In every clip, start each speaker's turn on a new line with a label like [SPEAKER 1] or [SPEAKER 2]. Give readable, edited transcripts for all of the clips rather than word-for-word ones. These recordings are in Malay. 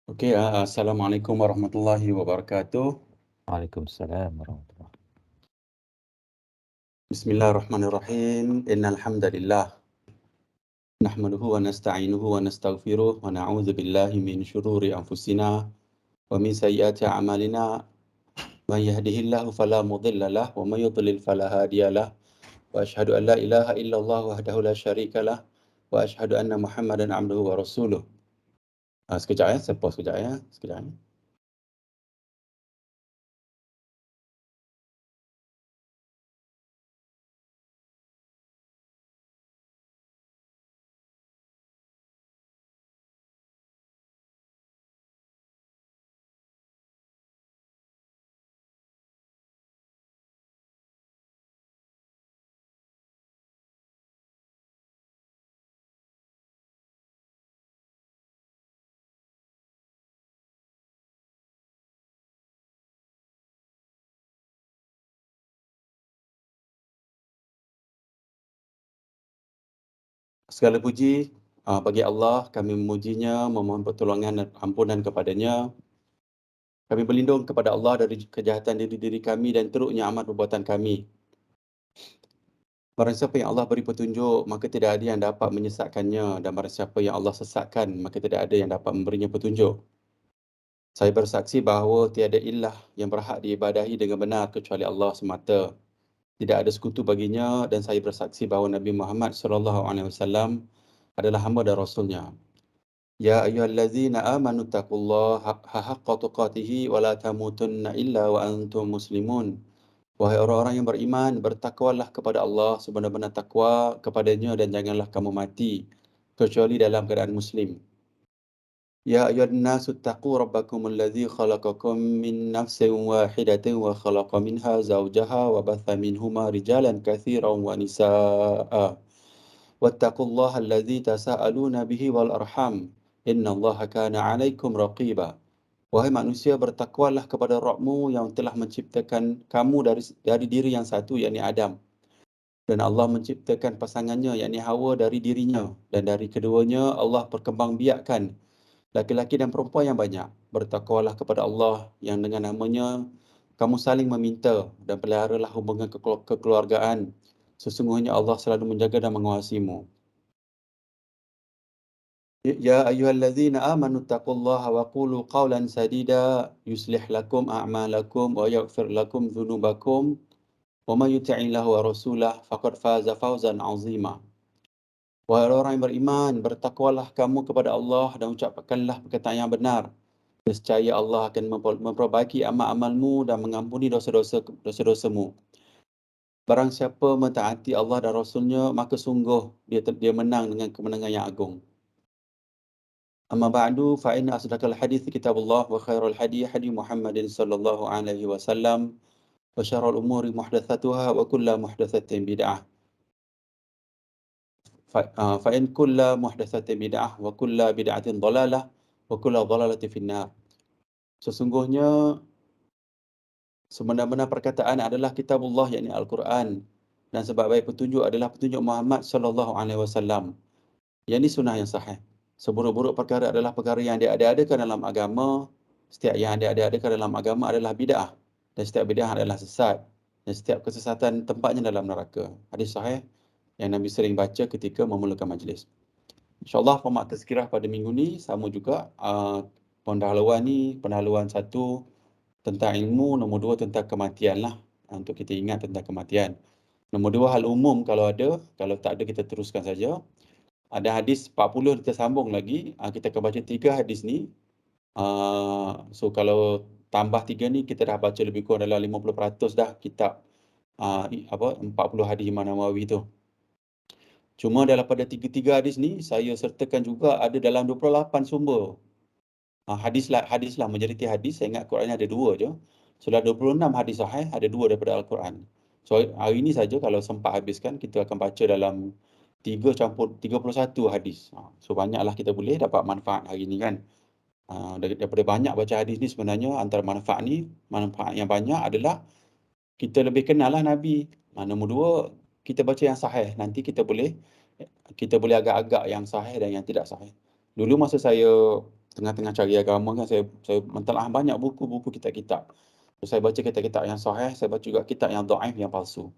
[SPEAKER 1] Okey, assalamualaikum warahmatullahi wabarakatuh.
[SPEAKER 2] Waalaikumsalam warahmatullahi.
[SPEAKER 1] Bismillahirrahmanirrahim. Innal hamdalillah nahmaduhu wa nasta'inuhu wa nastaghfiruh wa na'udzu billahi min shururi anfusina wa min sayyiati a'malina. Man yahdihillahu fala mudilla lahu wa may yudlil fala hadiyalah. Wa asyhadu an la ilaha illallah wahdahu la syarikalah wa asyhadu anna Muhammadan 'abduhu wa rasuluh. Sekejap ya, saya pause sekejap ya. Sekejap ya. Segala puji bagi Allah, kami memujinya, memohon pertolongan dan ampunan kepadanya. Kami berlindung kepada Allah dari kejahatan diri kami dan teruknya amat perbuatan kami. Barang siapa yang Allah beri petunjuk, maka tidak ada yang dapat menyesatkannya. Dan barang siapa yang Allah sesatkan, maka tidak ada yang dapat memberinya petunjuk. Saya bersaksi bahawa tiada ilah yang berhak diibadahi dengan benar kecuali Allah semata. Tidak ada sekutu baginya, dan saya bersaksi bahawa Nabi Muhammad SAW adalah hamba dan Rasulnya. Ya ayyuhallazina amanu taqullaha haqqa tuqatihi wa la tamutunna illa wa antum muslimun. Wahai orang-orang yang beriman, bertakwalah kepada Allah sebenar-benar takwa kepadanya dan janganlah kamu mati kecuali dalam keadaan muslim. Ya ayyuhan nasu taqu rabbakum alladzi khalaqakum min nafsin wahidatin wa khalaqa minha zawjaha wa batha minhuma rijalan katsiran wa nisaa'a. Wattaqullaha alladzi tasaaluna bihi wal arham. Innallaha kana 'alaikum raqiba. Wahai manusia, bertakwalah kepada Rabbmu yang telah menciptakan kamu dari diri yang satu, yakni Adam. Dan Allah menciptakan pasangannya, yakni Hawa, dari dirinya. Dan dari keduanya, Allah perkembangbiakkan laki-laki dan perempuan yang banyak. Bertakwalah kepada Allah yang dengan namanya kamu saling meminta dan peliharalah hubungan kekeluargaan. Sesungguhnya Allah selalu menjaga dan mengawasimu. Ya ayyuhallazina amanu taqullaha wa qulu qawlan sadida yuslih lakum a'malakum wa yaghfir lakum dhunubakum wa may yuti'illaha wa rasulahu faqad faza fawzan 'azima. Wahai orang yang beriman, bertakwalah kamu kepada Allah dan ucapkanlah perkataan yang benar. Nescaya Allah akan memperbaiki amal-amalmu dan mengampuni dosa-dosamu. Barang siapa mentaati Allah dan Rasulnya, maka sungguh dia menang dengan kemenangan yang agung. Amma ba'du, fa inna asdaqal hadits kitabullah wa khairul hadi hadi Muhammadin sallallahu alaihi wasallam wa syarrul umuri muhdatsatuha wa kullu muhdatsatin bid'ah. Fa in kullu muhdatsatin bid'ah wa kullu bid'atin dhalalah wa kullu dhalalatin finnar. Sesungguhnya sebenar-benar perkataan adalah kitabullah, yakni Al-Quran, dan sebaik-baik petunjuk adalah petunjuk Muhammad sallallahu alaihi wasallam. Yang ini sunnah yang sahih. Seburuk-buruk perkara adalah perkara yang diada-adakan dalam agama. Setiap yang diada-adakan dalam agama adalah bid'ah. Dan setiap bid'ah adalah sesat. Dan setiap kesesatan tempatnya dalam neraka. Hadis sahih yang Nabi sering baca ketika memulakan majlis. InsyaAllah format tazkirah pada minggu ni sama juga. Pendahuluan ni, pendahuluan satu tentang ilmu, nombor dua tentang kematian lah. Untuk kita ingat tentang kematian. Nombor dua hal umum kalau ada, kalau tak ada kita teruskan saja. Ada hadis 40 kita sambung lagi. Kita akan baca 3 hadis ni. So kalau tambah 3 ni kita dah baca lebih kurang dalam 50% dah kitab 40 hadis Imam Nawawi tu. Cuma daripada 3 hadis ni saya sertakan juga ada dalam 28 sumber. Hadis lah majoriti hadis. Saya ingat Quran ada 2 je. So dah 26 hadis sahih, ada 2 daripada Al-Quran. So hari ni saja kalau sempat habiskan kita akan baca dalam 3 campur 31 hadis. So banyaklah kita boleh dapat manfaat hari ni kan. Daripada banyak baca hadis ni sebenarnya antara manfaat yang banyak adalah kita lebih kenal lah Nabi. Nombor 2 kita baca yang sahih. Nanti kita boleh agak-agak yang sahih dan yang tidak sahih. Dulu masa saya tengah-tengah cari agama kan, saya mentelaah banyak buku-buku kitab-kitab. So, saya baca kitab-kitab yang sahih, saya baca juga kitab yang dhaif, yang palsu.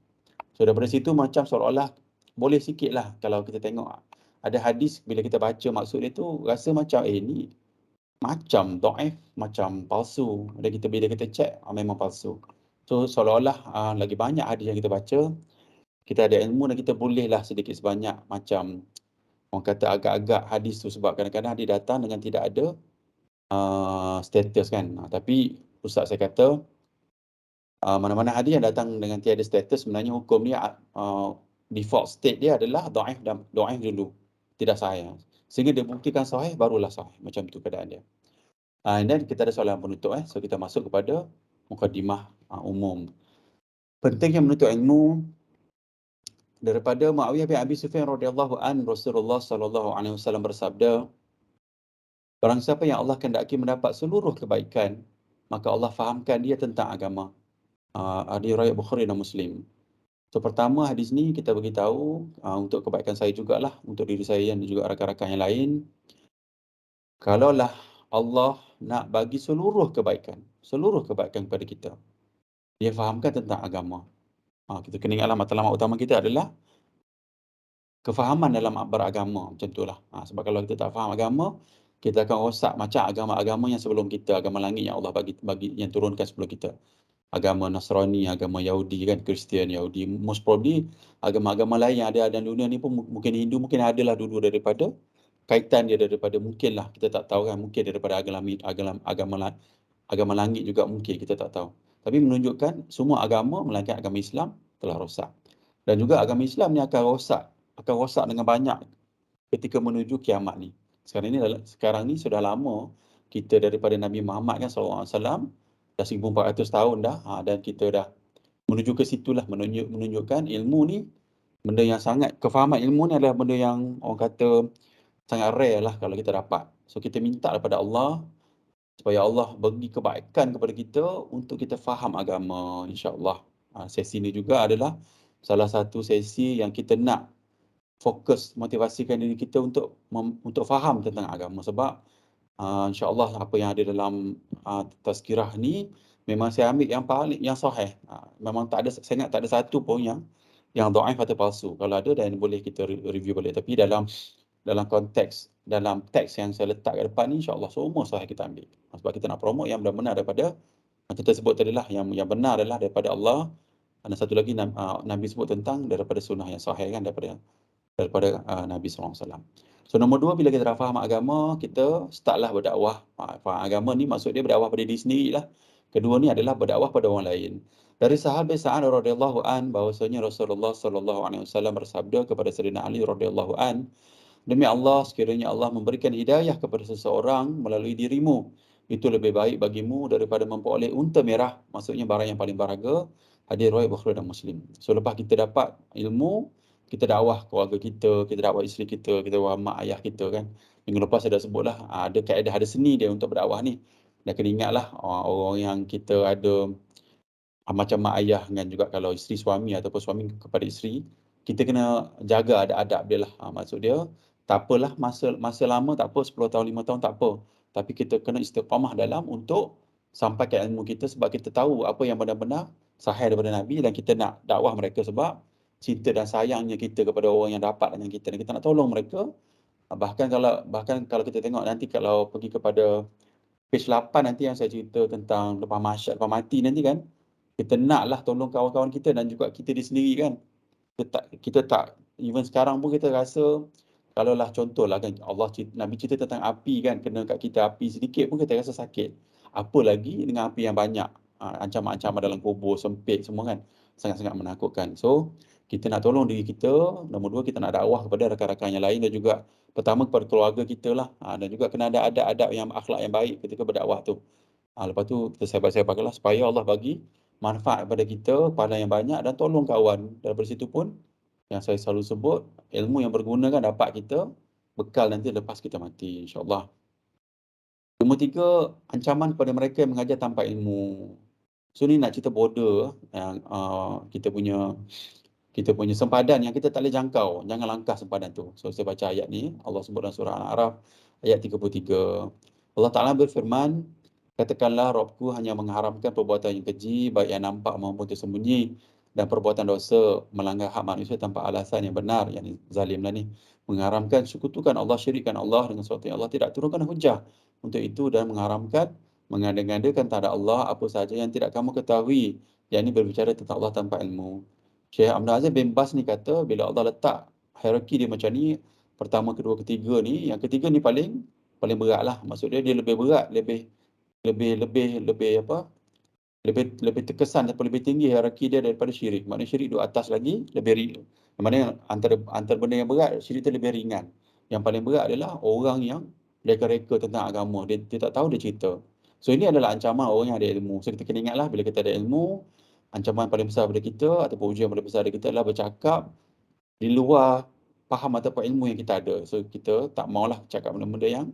[SPEAKER 1] So daripada situ macam seolah-olah boleh sikit lah kalau kita tengok ada hadis, bila kita baca maksud dia tu rasa macam ni macam dhaif, macam palsu. Dan bila kita check, memang palsu. So seolah-olah lagi banyak hadis yang kita baca, kita ada ilmu dan kita bolehlah sedikit sebanyak macam orang kata agak-agak hadis tu, sebab kadang-kadang hadis datang dengan tidak ada status kan. Tapi ustaz saya kata mana-mana hadis yang datang dengan tiada status, sebenarnya hukum ni default state dia adalah dhaif dan dhaif dulu, tidak sahih. Sehingga dia buktikan sahih, barulah sahih. Macam tu keadaan dia. And then kita ada soalan penutup. So kita masuk kepada mukadimah umum. Pentingnya menuntut ilmu. Daripada Muawiyah bin Abi Sufyan radhiyallahu an, Rasulullah sallallahu alaihi wasallam bersabda, barang siapa yang Allah kehendaki mendapat seluruh kebaikan, maka Allah fahamkan dia tentang agama. Hadis riwayat Bukhari dan Muslim. So pertama, hadis ni kita beritahu untuk kebaikan saya jugalah, untuk diri saya dan juga rakan-rakan yang lain. Kalaulah Allah nak bagi seluruh kebaikan kepada kita, dia fahamkan tentang agama. Kita kena ingatlah matlamat utama kita adalah kefahaman dalam beragama, macam itulah. Sebab kalau kita tak faham agama, kita akan rosak macam agama-agama yang sebelum kita, agama langit yang Allah bagi yang turunkan sebelum kita. Agama Nasrani, agama Yahudi kan, Kristian, Yahudi, most probably agama-agama lain yang ada dalam dunia ni pun, mungkin Hindu mungkin adalah dulu daripada kaitan dia daripada, mungkinlah kita tak tahu kan, mungkin daripada agama langit juga mungkin, kita tak tahu. Tapi menunjukkan semua agama melainkan agama Islam telah rosak. Dan juga agama Islam ni akan rosak dengan banyak ketika menuju kiamat ni. Sekarang ni sudah lama kita daripada Nabi Muhammad kan sallallahu alaihi wasallam, dah 1400 tahun dah, dan kita dah menuju ke situlah, menunjukkan ilmu ni benda yang sangat, kefahaman ilmu ni adalah benda yang orang kata sangat rare lah kalau kita dapat. So kita minta daripada Allah supaya Allah bagi kebaikan kepada kita untuk kita faham agama, insya-Allah. Sesi ni juga adalah salah satu sesi yang kita nak fokus motivasikan diri kita untuk faham tentang agama, sebab insya-Allah apa yang ada dalam tazkirah ni memang saya ambil yang paling yang sahih. Memang tak ada, saya ingat tak ada satu pun yang dhaif atau palsu. Kalau ada dan boleh kita review balik. Tapi dalam konteks, dalam teks yang saya letak kat depan ni, insya-Allah semua sahih kita ambil. Sebab kita nak promote yang benar-benar daripada, kita sebut tadi lah, yang benar adalah daripada Allah. Dan satu lagi Nabi sebut tentang daripada sunnah yang sahih kan, daripada Nabi SAW. So nombor dua, bila kita dah faham agama, kita startlah berdakwah. Faham agama ni maksud dia berdakwah pada diri sendiri lah. Kedua ni adalah berdakwah pada orang lain. Dari sahabat Sa'ad radhiyallahu an, bahawasanya Rasulullah sallallahu alaihi wasallam bersabda kepada Sayyidina Ali radhiyallahu an, demi Allah, sekiranya Allah memberikan hidayah kepada seseorang melalui dirimu, itu lebih baik bagimu daripada memperoleh unta merah, maksudnya barang yang paling berharga. Hadis riwayat Bukhari dan Muslim. So lepas kita dapat ilmu, kita dakwah keluarga kita dakwah isteri kita dakwah mak ayah kita kan. Minggu lepas saya dah sebutlah, ada kaedah, ada seni dia untuk berdakwah ni. Dan kena ingatlah, orang yang kita ada macam mak ayah dengan juga kalau isteri suami ataupun suami kepada isteri, kita kena jaga adab-adab dia lah. Maksud dia, tak apalah masa lama tak apa, 10 tahun, 5 tahun tak apa. Tapi kita kena istiqamah dalam untuk sampaikan ilmu kita, sebab kita tahu apa yang benar-benar sahih daripada Nabi, dan kita nak dakwah mereka sebab cinta dan sayangnya kita kepada orang yang dapat dengan kita, dan kita nak tolong mereka. Bahkan kalau kita tengok nanti, kalau pergi kepada page 8 nanti yang saya cerita tentang lepas mahsyar, lepas mati nanti kan, kita naklah tolong kawan-kawan kita dan juga kita diri sendiri kan. Kita tak even sekarang pun kita rasa, kalaulah contohlah kan, Nabi cerita tentang api kan, kena kat kita api sedikit pun kita rasa sakit. Apa lagi dengan api yang banyak, ancaman-ancaman dalam kubur, sempit semua kan, sangat-sangat menakutkan. So kita nak tolong diri kita, nombor dua kita nak dakwah kepada rakan-rakan yang lain, dan juga pertama kepada keluarga kita lah, dan juga kena ada adab-adab yang akhlak yang baik ketika berdakwah tu. Lepas tu kita sebat-sebatlah supaya Allah bagi manfaat kepada kita, pahala yang banyak, dan tolong kawan. Daripada situ pun, yang saya selalu sebut, ilmu yang berguna kan dapat kita bekal nanti lepas kita mati, insya-Allah. Nombor tiga, ancaman kepada mereka yang mengajar tanpa ilmu. So ni nak cerita border yang kita punya sempadan yang kita tak boleh jangkau. Jangan langkah sempadan tu. So saya baca ayat ni, Allah sebut dalam surah Al-A'raf ayat 33. Allah Ta'ala berfirman, katakanlah Rabbku hanya mengharamkan perbuatan yang keji, baik yang nampak maupun tersembunyi, dan perbuatan dosa melanggar hak manusia tanpa alasan yang benar, yang zalim lah ni. Mengharamkan sekutukan Allah, syirikkan Allah dengan sesuatu yang Allah tidak turunkan hujah untuk itu, dan mengharamkan mengada-ngadakan tak ada Allah apa sahaja yang tidak kamu ketahui, yang ini berbicara tentang Allah tanpa ilmu. Syekh Abdul Aziz bin Bas ni kata, bila Allah letak hierarki dia macam ni, pertama, kedua, ketiga ni, yang ketiga ni paling paling berat lah. Maksud dia, dia lebih berat, lebih apa, lebih terkesan ataupun lebih tinggi hierarki dia daripada syirik. Maknanya syirik duduk atas lagi, lebih maknanya antara benda yang berat, syirik tu lebih ringan. Yang paling berat adalah orang yang reka-reka tentang agama. Dia tak tahu, dia cerita. So ini adalah ancaman orang yang ada ilmu. So kita kena ingatlah, bila kita ada ilmu, ancaman paling besar pada kita ataupun ujian paling besar pada kita adalah bercakap di luar faham ataupun ilmu yang kita ada. So kita tak maulah cakap benda-benda yang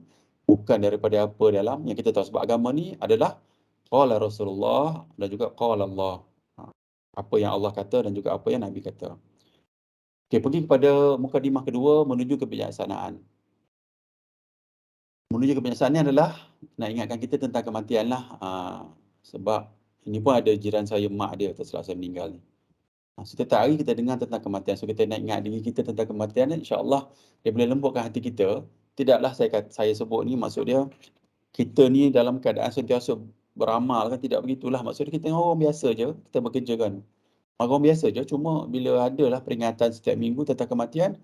[SPEAKER 1] bukan daripada apa dalam yang kita tahu, sebab agama ni adalah qala Rasulullah dan juga qala Allah. Ha, apa yang Allah kata dan juga apa yang Nabi kata. Okey, pergi kepada mukadimah kedua, menuju kebijaksanaan. Menuju kebijaksanaan ni adalah nak ingatkan kita tentang kematian lah. Sebab ini pun ada jiran saya, mak dia terselah saya meninggal ni. Setiap hari kita dengar tentang kematian. So kita nak ingat diri kita tentang kematian, insya-Allah dia boleh lembutkan hati kita. Tidaklah saya sebut ni maksud dia kita ni dalam keadaan sentiasa beramal kan, tidak begitulah. Maksud dia kita ni orang biasa je, kita bekerja kan. Orang biasa je, cuma bila adalah peringatan setiap minggu tentang kematian,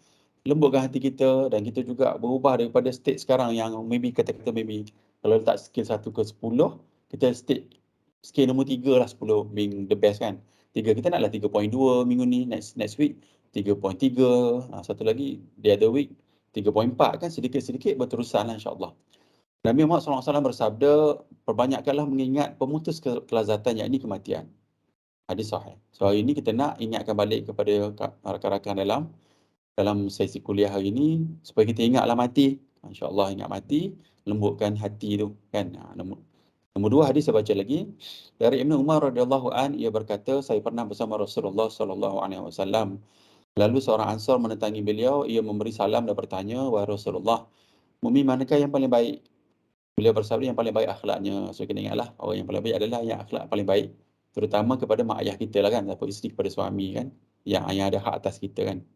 [SPEAKER 1] lembutkan hati kita dan kita juga berubah daripada state sekarang yang maybe kata-kata maybe kalau letak skill 1 ke 10, kita state skill nombor 3 lah, 10 being the best kan. 3 kita naklah 3.2 minggu ni, next week 3.3, satu lagi the other week 3.4 kan, sedikit-sedikit berterusan lah insya-Allah. Nabi Muhammad SAW bersabda, perbanyakkanlah mengingat pemutus kelazatan, yakni kematian. Hadis sahih. So hari ini kita nak ingatkan balik kepada rakan-rakan dalam sesi kuliah hari ini supaya kita ingatlah mati. InsyaAllah ingat mati, lembutkan hati tu kan. Nombor 2 hadis saya baca lagi. Dari Ibnu Umar radhiyallahu an, ia berkata, saya pernah bersama Rasulullah sallallahu alaihi wasallam. Lalu seorang Ansar mendatangi beliau, ia memberi salam dan bertanya, wahai Rasulullah, mukmin manakah yang paling baik? Beliau bersabda, yang paling baik akhlaknya. So kena ingatlah, orang yang paling baik adalah yang akhlak paling baik. Terutama kepada mak ayah kita lah kan, ataupun isteri kepada suami kan, yang ada hak atas kita kan.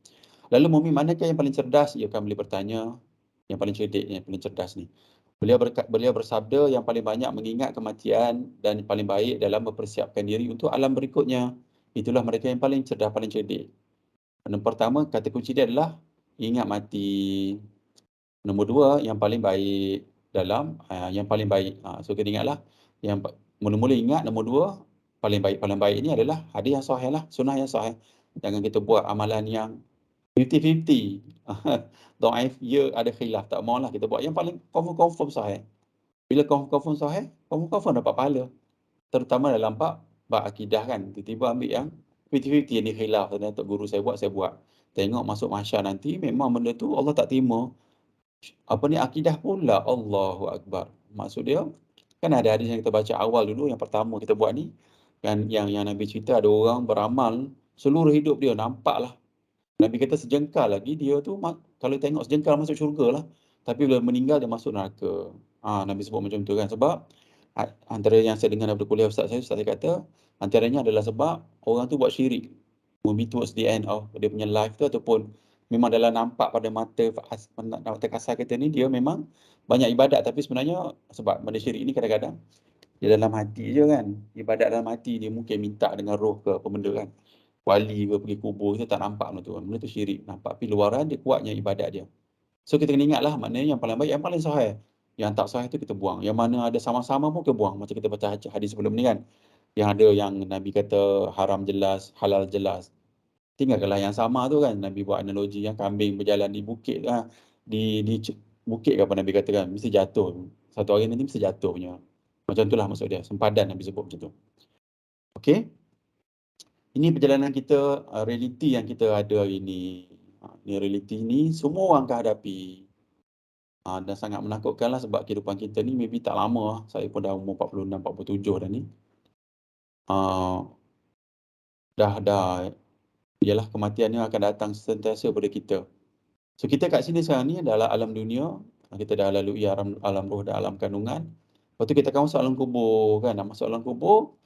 [SPEAKER 1] Lalu mukmin manakah yang paling cerdas? Ia akan beliau bertanya, yang paling cerdik, yang paling cerdas ni. Beliau bersabda, yang paling banyak mengingat kematian dan paling baik dalam mempersiapkan diri untuk alam berikutnya. Itulah mereka yang paling cerdas, paling cerdik. Yang pertama, kata kunci dia adalah ingat mati. Nombor 2, yang paling baik dalam yang paling baik. So kita ingatlah, yang mula-mula ingat nombor 2, paling baik ini adalah hadis yang sahih lah, sunnah yang sahih. Jangan kita buat amalan yang 50-50. Dhaif, ya ada khilaf, tak maulah kita buat yang paling confirm sahih. Bila confirm sahih, confirm dapat pahala. Terutama dalam bab akidah kan, tiba-tiba ambil yang 50-50 yang ni khilaf, tok guru saya buat. Tengok masuk mahsyar nanti memang benda tu Allah tak terima. Apa ni akidah pula, Allahu Akbar. Maksud dia, kan ada hadis yang kita baca awal dulu, yang pertama kita buat ni, kan yang Nabi cerita ada orang beramal seluruh hidup dia, nampaklah. Nabi kata sejengkal lagi dia tu, kalau tengok sejengkal masuk syurga lah. Tapi bila meninggal dia masuk neraka. Nabi sebut macam tu kan. Sebab antara yang saya dengar daripada kuliah ustaz saya kata, antaranya adalah sebab orang tu buat syirik. Maybe towards the end of dia punya life tu, ataupun memang dalam nampak pada mata kasar kita ni, dia memang banyak ibadat, tapi sebenarnya sebab benda syirik ni kadang-kadang dia dalam hati je kan. Ibadat dalam hati, dia mungkin minta dengan roh ke apa benda kan. Wali ke pergi kubur, kita tak nampak benda tu. Benda tu syirik. Nampak tapi luaran dia kuatnya ibadat dia. So kita kena ingatlah, maknanya yang paling baik, yang paling sahih. Yang tak sahih tu kita buang. Yang mana ada sama-sama pun kita buang. Macam kita baca hadis sebelum ni kan. Yang ada yang Nabi kata haram jelas, halal jelas. Tinggalkanlah yang sama tu kan. Nabi buat analogi yang kambing berjalan di bukit lah. Di bukit ke apa Nabi kata kan. Mesti jatuh. Satu hari nanti mesti jatuh punya. Macam itulah maksud dia. Sempadan Nabi sebut macam tu. Okey. Ini perjalanan kita, realiti yang kita ada hari ini. Ni realiti ni semua orang akan hadapi. Dan sangat menakutkanlah sebab kehidupan kita ni maybe tak lama. Saya pun dah umur 46, 47 dah ni. Dah ialah kematian yang akan datang sentiasa pada kita. So kita kat sini sekarang ni adalah alam dunia, kita dah lalui alam roh dan alam kandungan. Lepas tu kita akan masuk alam kubur kan, nak masuk alam kubur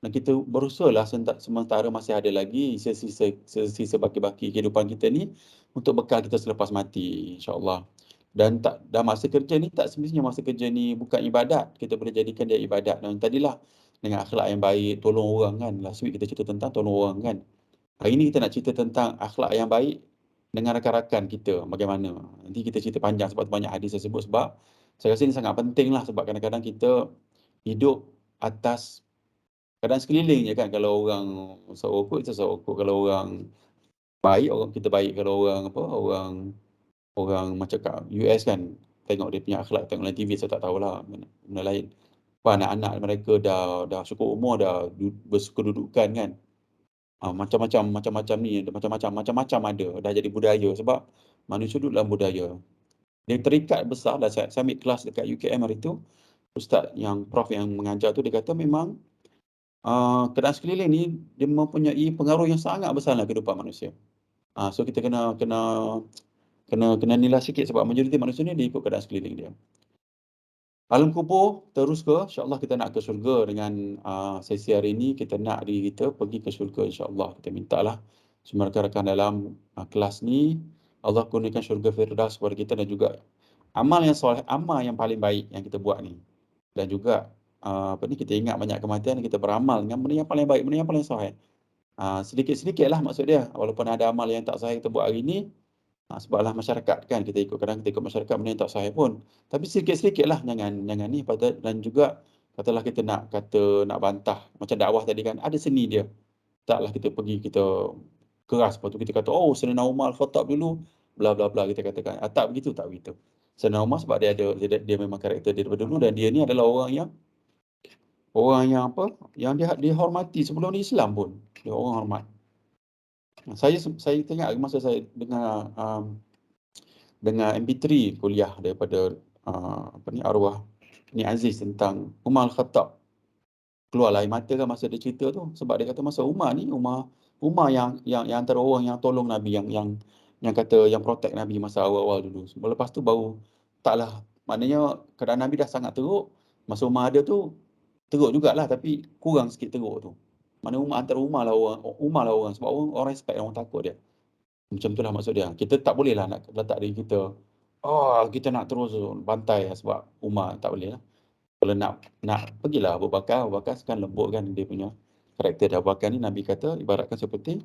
[SPEAKER 1] dan kita berusahalah sementara masih ada lagi sisa baki-baki kehidupan kita ni untuk bekal kita selepas mati, insya-Allah. Dan masa kerja ni tak semestinya masa kerja ni bukan ibadat, kita boleh jadikan dia ibadat. Dan tadilah dengan akhlak yang baik, tolong orang kan. Last week kita cerita tentang tolong orang kan. Hari ni kita nak cerita tentang akhlak yang baik dengan rakan-rakan kita bagaimana. Nanti kita cerita panjang sebab banyak hadis saya sebut, sebab saya rasa ini sangat penting lah, sebab kadang-kadang kita hidup atas keadaan sekeliling je kan. Kalau orang sorokok, kita sorokok. Kalau orang baik, orang kita baik. Kalau orang macam kat US kan, tengok dia punya akhlak, tengok dalam TV, saya tak tahulah benda lain. Anak-anak mereka dah cukup umur, dah berkedudukan kan. Macam-macam ni, macam-macam ada, dah jadi budaya, sebab manusia duduk dalam budaya. Dia terikat besar. Dah saya ambil kelas dekat UKM hari tu, prof yang mengajar tu, dia kata memang keadaan sekeliling ni dia mempunyai pengaruh yang sangat besar dalam kehidupan manusia. So kita kena nilai sikit, sebab majoriti manusia ni dia ikut keadaan sekeliling dia. Alam kubur terus ke, insya-Allah kita nak ke syurga dengan sesi hari ini. Kita nak diri kita pergi ke syurga, insya-Allah. Kita mintalah semua rakan-rakan dalam kelas ni, Allah kurniakan syurga Firdaus kepada kita, dan juga amal yang soleh, amal yang paling baik yang kita buat ni. Dan juga kita ingat banyak kematian, kita beramal dengan benda yang paling baik, benda yang paling soleh. Sedikit-sedikitlah maksud dia. Walaupun ada amal yang tak sahih kita buat hari ni, sebablah masyarakat kan, kita ikut, kadang kita ikut masyarakat benda yang tak sahih pun. Tapi sikit-sikitlah, jangan ni. Dan juga katalah kita nak bantah macam dakwah tadi kan, ada seni dia. Taklah kita pergi, kita keras, lepas tu kita kata, oh Sayyidina Umar Al-Khattab dulu bla bla bla, kita katakan. Tak begitu. Sayyidina Umar sebab dia memang karakter dia daripada dulu, dan dia ni adalah orang yang yang dihormati sebelum ni Islam pun. Dia orang hormat. Saya tengok masa saya dengar MP3 kuliah daripada arwah ni Aziz tentang Umar Al-Khattab. Keluarlah air mata kan masa dia cerita tu, sebab dia kata masa Umar yang antara orang yang tolong Nabi, yang kata yang protect Nabi masa awal-awal dulu. Lepas tu baru taklah, maknanya keadaan Nabi dah sangat teruk. Masa Umar ada tu teruk jugalah, tapi kurang sikit teruk tu. Mana antara Umar lah orang, sebab orang respect, orang takut dia. Macam itulah maksud dia. Kita tak boleh lah nak letak diri kita, kita nak terus bantai sebab Umar, tak boleh lah. Kalau nak pergilah Abu Bakar kan lembut kan dia punya karakter dia. Abu Bakar ni Nabi kata ibaratkan seperti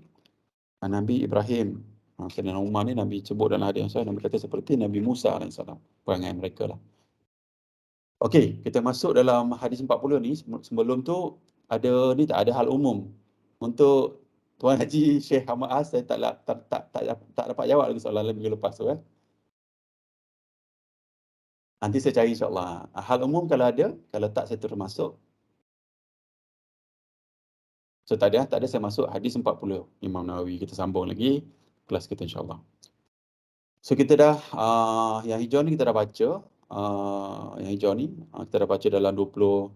[SPEAKER 1] Nabi Ibrahim. Sayyidina Umar ni Nabi sebut dalam hadis yang sahih, Nabi kata seperti Nabi Musa alaihissalam, perangai mereka lah. Okey, kita masuk dalam hadis 40 ni. Sebelum tu tak ada hal umum. Untuk Tuan Haji Sheikh Ahmad As, saya tak dapat jawab lagi soalan minggu lepas tu kan. Nanti saya cari insya-Allah. Hal umum kalau ada, kalau tak saya terus masuk. So tak ada saya masuk hadis 40 Imam Nawawi. Kita sambung lagi kelas kita insya-Allah. So kita dah yang hijau ni kita dah baca. Yang hijau ni kita dah baca dalam 20,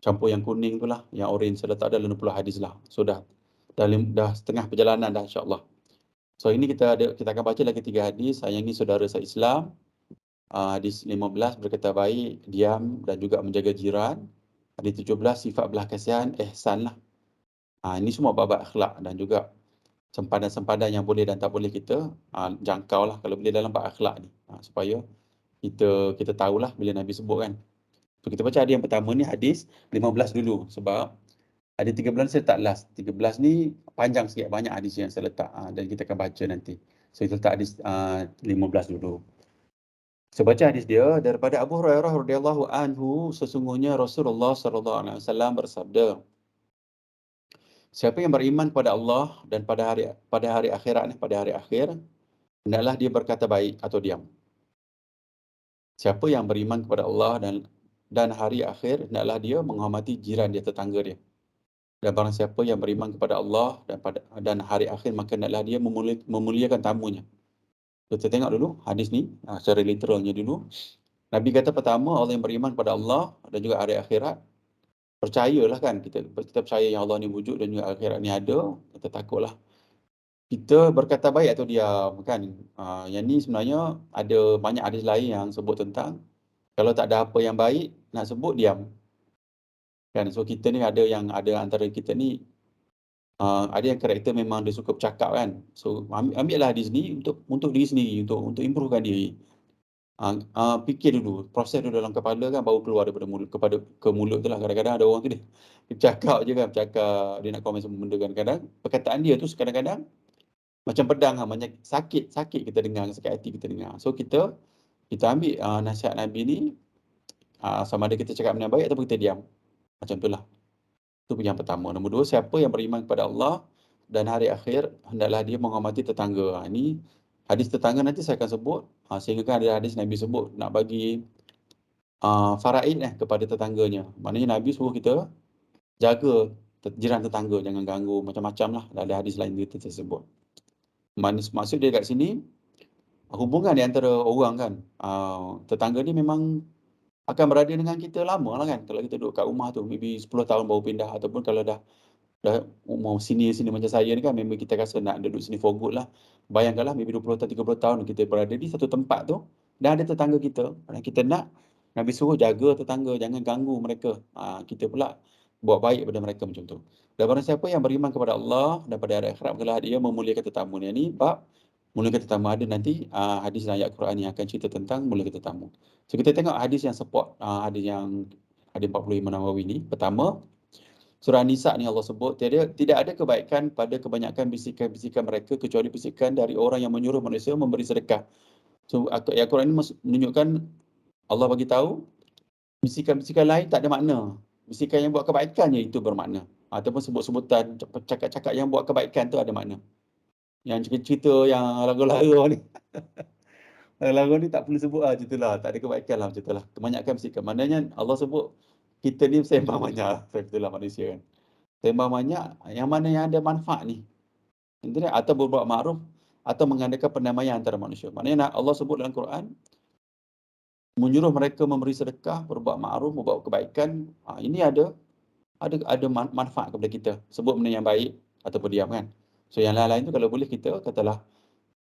[SPEAKER 1] campur yang kuning tu lah, yang orange dah tak ada, dalam 20 hadis lah. So dah setengah perjalanan dah insya-Allah. So ini kita akan baca lagi 3 hadis. Yang ini saudara se-Islam. Hadis 15 berkata baik, diam dan juga menjaga jiran. Hadis 17 sifat belah kasihan, ihsan lah. Ini semua bab akhlak dan juga sempadan-sempadan yang boleh dan tak boleh kita jangkau lah kalau boleh dalam bab akhlak ni, supaya kita tahulah bila Nabi sebut kan. So kita baca hadis yang pertama ni, hadis 15 dulu, sebab hadis 13 saya tak last. 13 ni panjang sikit, banyak hadis yang saya letak dan kita akan baca nanti. So kita letak hadis 15 dulu. So baca hadis dia daripada Abu Hurairah radhiyallahu anhu, sesungguhnya Rasulullah sallallahu alaihi wasallam bersabda, siapa yang beriman kepada Allah dan pada hari akhirat, pada hari akhir, hendaklah dia berkata baik atau diam. Siapa yang beriman kepada Allah dan hari akhir, hendaklah dia menghormati jiran dia, tetangga dia. Dan barang siapa yang beriman kepada Allah dan hari akhir, maka hendaklah dia memuliakan tamunya. Kita tengok dulu hadis ni secara literalnya dulu. Nabi kata pertama, orang yang beriman kepada Allah dan juga hari akhirat, percayalah kan, kita percaya yang Allah ni wujud dan juga akhirat ni ada, kita takutlah kita berkata baik atau diam, kan? Yang ni sebenarnya ada banyak hadis lain yang sebut tentang kalau tak ada apa yang baik, nak sebut diam. Kan? So kita ni ada antara kita ni ada yang karakter memang dia suka bercakap, kan? So ambillah hadis ni untuk diri sendiri, untuk improvekan diri. Fikir dulu, proses dulu dalam kepala, kan, baru keluar daripada mulut ke mulut tu lah. Kadang-kadang ada orang tu dia bercakap je, kan, bercakap, dia nak komen semua benda, kan. Kadang perkataan dia tu kadang-kadang macam pedang, macam sakit kita dengar, sakit hati kita dengar. So kita ambil nasihat Nabi ni, sama ada kita cakap benda yang baik ataupun kita diam. Macam tu lah. Itu yang pertama. Nombor dua, siapa yang beriman kepada Allah dan hari akhir, hendaklah dia menghormati tetangga. Ini hadis tetangga nanti saya akan sebut. Sehingga kan ada hadis Nabi sebut nak bagi faraid kepada tetangganya. Maknanya Nabi suruh kita jaga jiran tetangga, jangan ganggu, macam-macam lah. Ada hadis lain kita tersebut. Maksud dia kat sini, hubungan di antara orang, kan, tetangga ni memang akan berada dengan kita lama lah, kan. Kalau kita duduk kat rumah tu, maybe 10 tahun baru pindah, ataupun kalau dah umur sini macam saya ni, kan, memang kita rasa nak duduk sini for good lah. Bayangkanlah maybe 20 tahun, 30 tahun kita berada di satu tempat tu, dan ada tetangga kita. Dan kita nak Nabi suruh jaga tetangga, jangan ganggu mereka. Kita pula buat baik pada mereka macam tu. Dan barang siapa yang beriman kepada Allah dan pada hari akhirat, maka dia memuliakan tetamu. Ni bab muliakan tetamu. Ada nanti hadis dan ayat Quran yang akan cerita tentang muliakan tetamu. So kita tengok hadis yang support, hadis yang hadis 40 Imam Nawawi ni. Pertama, Surah Nisa ni Allah sebut, tidak ada kebaikan pada kebanyakan bisikan-bisikan mereka kecuali bisikan dari orang yang menyuruh manusia memberi sedekah. So ayat Quran ini menunjukkan Allah bagi tahu bisikan-bisikan lain tak ada makna. Bisikan yang buat kebaikan je itu bermakna. Ataupun sebut-sebutan cakap-cakap yang buat kebaikan tu ada makna. Yang cerita yang lagu-lagu ni, lagu ni tak perlu sebut lah, macam tu lah. Tak ada kebaikan lah, macam tu lah. Kebanyakan bisikan. Maknanya Allah sebut kita ni sembang banyak. Macam tu lah manusia, kan. Sembang banyak, yang mana yang ada manfaat ni. Internet atau berbuat ma'ruf atau mengadakan perdamaian antara manusia. Maknanya Allah sebut dalam Quran, menyuruh mereka memberi sedekah, berbuat ma'ruf, membuat kebaikan. Ini ada manfaat kepada kita. Sebut benda yang baik ataupun diam, kan. So yang lain-lain tu kalau boleh kita katalah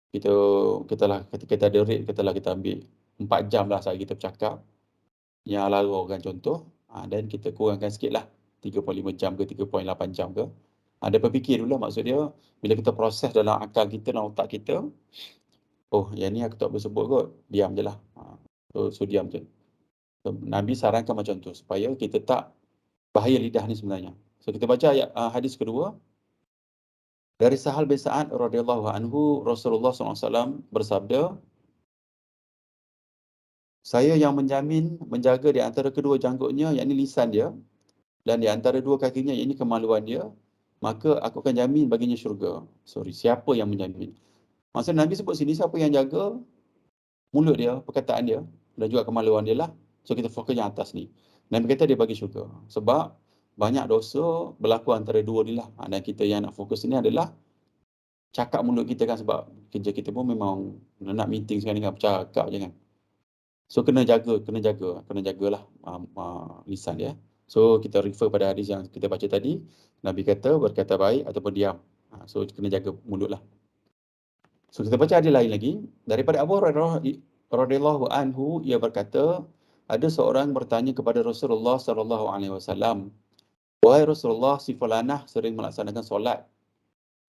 [SPEAKER 1] ketika kita ada rate, katalah kita ambil 4 jam lah sehari kita bercakap. Yang lalu kan contoh, dan kita kurangkan sikit lah 3.5 jam ke 3.8 jam ke. Ada berfikir dulu lah, maksud dia bila kita proses dalam akal kita, dalam otak kita, oh yang ni aku tak boleh sebut kot, diam je lah. So diam je. So, Nabi sarankan macam tu supaya kita tak bahaya lidah ni sebenarnya. So kita baca ayat hadis kedua. Dari Sahal bin Sa'ad radhiyallahu anhu, Rasulullah SAW bersabda, saya yang menjaga di antara kedua janggutnya, yakni lisan dia, dan di antara dua kakinya, yakni kemaluan dia, maka aku akan jamin baginya syurga. Siapa yang menjamin? Maksud Nabi sebut sini, siapa yang jaga mulut dia, perkataan dia, dan juga kemaluan dia lah. So kita fokus yang atas ni. Nabi kata dia bagi syurga. Sebab banyak dosa berlaku antara dua ni lah. Dan kita yang nak fokus ni adalah cakap mulut kita, kan, sebab kerja kita pun memang nak meeting sekarang dengan bercakap je, kan. So kena jagalah lisan dia. So kita refer pada hadis yang kita baca tadi, Nabi kata berkata baik ataupun diam. So kena jaga mulut lah. So kita baca hadis lain lagi daripada Abu Hurairah radhiyallahu anhu, ia berkata, ada seorang bertanya kepada Rasulullah sallallahu alaihi wasallam, wahai Rasulullah, si fulanah sering melaksanakan solat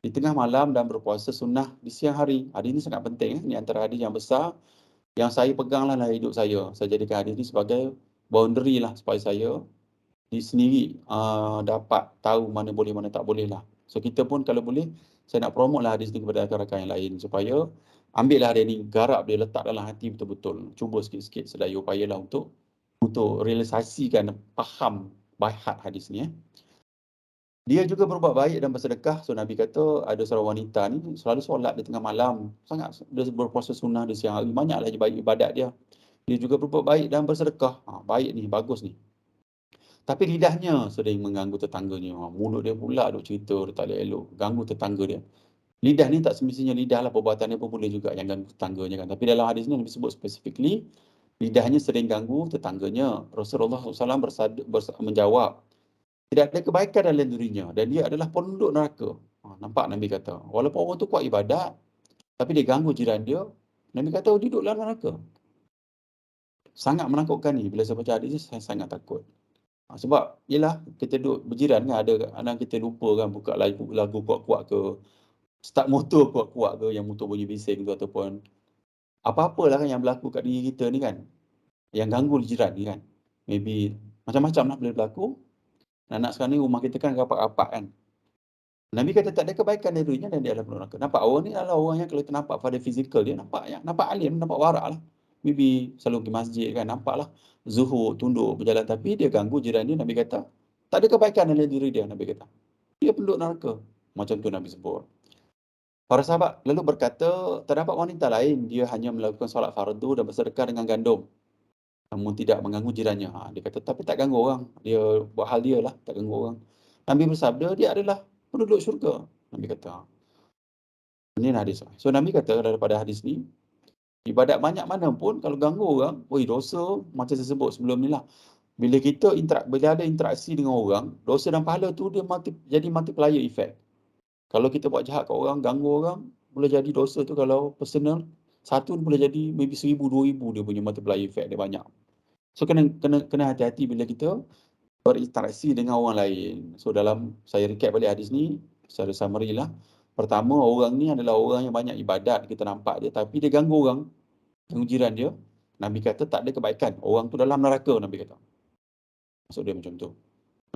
[SPEAKER 1] di tengah malam dan berpuasa sunnah di siang hari. Hadis ini sangat penting. Ini antara hadis yang besar yang saya peganglah dalam hidup saya. Saya jadikan hadis ini sebagai boundary lah, supaya saya sendiri dapat tahu mana boleh, mana tak boleh lah. So kita pun kalau boleh, saya nak promote lah hadis ni kepada rakan-rakan yang lain, supaya ambil lah dia ni, garap dia, letak dalam hati betul-betul. Cuba sikit-sikit sedaya upayalah untuk realisasikan, faham by heart hadis ni. Dia juga berbuat baik dan bersedekah. So Nabi kata ada seorang wanita ni selalu solat di tengah malam. Sangat dia berpuasa sunnah di siang hari. Banyaklah baik ibadat dia. Dia juga berbuat baik dan bersedekah. Baik ni, bagus ni. Tapi lidahnya sering mengganggu tetangganya. Mulut dia pula duk cerita, dia tak elok. Ganggu tetangga dia. Lidah ni tak semestinya lidah lah. Perbuatan dia pun boleh juga yang ganggu tetangganya, kan. Tapi dalam hadis ni Nabi sebut specifically, lidahnya sering ganggu tetangganya. Rasulullah SAW menjawab, tidak ada kebaikan dalam dirinya dan dia adalah penduduk neraka. Nampak Nabi kata, walaupun orang tu kuat ibadat, tapi dia ganggu jiran dia, Nabi kata, "Oh, duduk dalam neraka." Sangat menakutkan ni, bila saya baca hadis ni, saya sangat takut. Sebab yelah, kita duduk berjiran kan, ada kadang kita lupa kan buka lagu kuat-kuat ke, start motor kuat-kuat ke, yang motor bunyi bising tu, ataupun apa-apalah kan yang berlaku kat diri kita ni kan, yang ganggu jiran ni kan. Maybe macam-macam lah boleh berlaku. Nak sekarang ni rumah kita kan rapat-rapat kan. Nabi kata tak ada kebaikan dari dirinya dan dia adalah penuh neraka. Nampak orang ni adalah orang yang kalau kita nampak pada fizikal dia, nampak alim, nampak warak lah. Maybe selalu pergi masjid kan, nampak lah zuhud, tunduk, berjalan, tapi dia ganggu jiran dia. Nabi kata tak ada kebaikan dalam diri dia. Nabi kata dia penduduk neraka. Macam tu Nabi sebut. Para sahabat lalu berkata, terdapat wanita lain, dia hanya melakukan solat fardu dan bersedekah dengan gandum, namun tidak mengganggu jirannya. Dia kata, tapi tak ganggu orang. Dia buat hal dia lah, tak ganggu orang. Nabi bersabda, dia adalah penduduk syurga. Nabi kata. Ini hadis. So Nabi kata daripada hadis ni, ibadat banyak mana pun kalau ganggu orang, dosa macam saya sebut sebelum ni lah. Bila ada interaksi dengan orang, dosa dan pahala tu dia jadi multiplier effect. Kalau kita buat jahat kat orang, ganggu orang, boleh jadi dosa tu kalau personal, satu boleh jadi maybe 1,000, 2,000 dia punya multiplier effect dia banyak. So kena hati-hati bila kita berinteraksi dengan orang lain. So saya recap balik hadis ni, secara summary lah. Pertama, orang ni adalah orang yang banyak ibadat, kita nampak dia, tapi dia ganggu orang, ganggu jiran dia. Nabi kata tak ada kebaikan. Orang tu dalam neraka, Nabi kata. Maksud dia macam tu.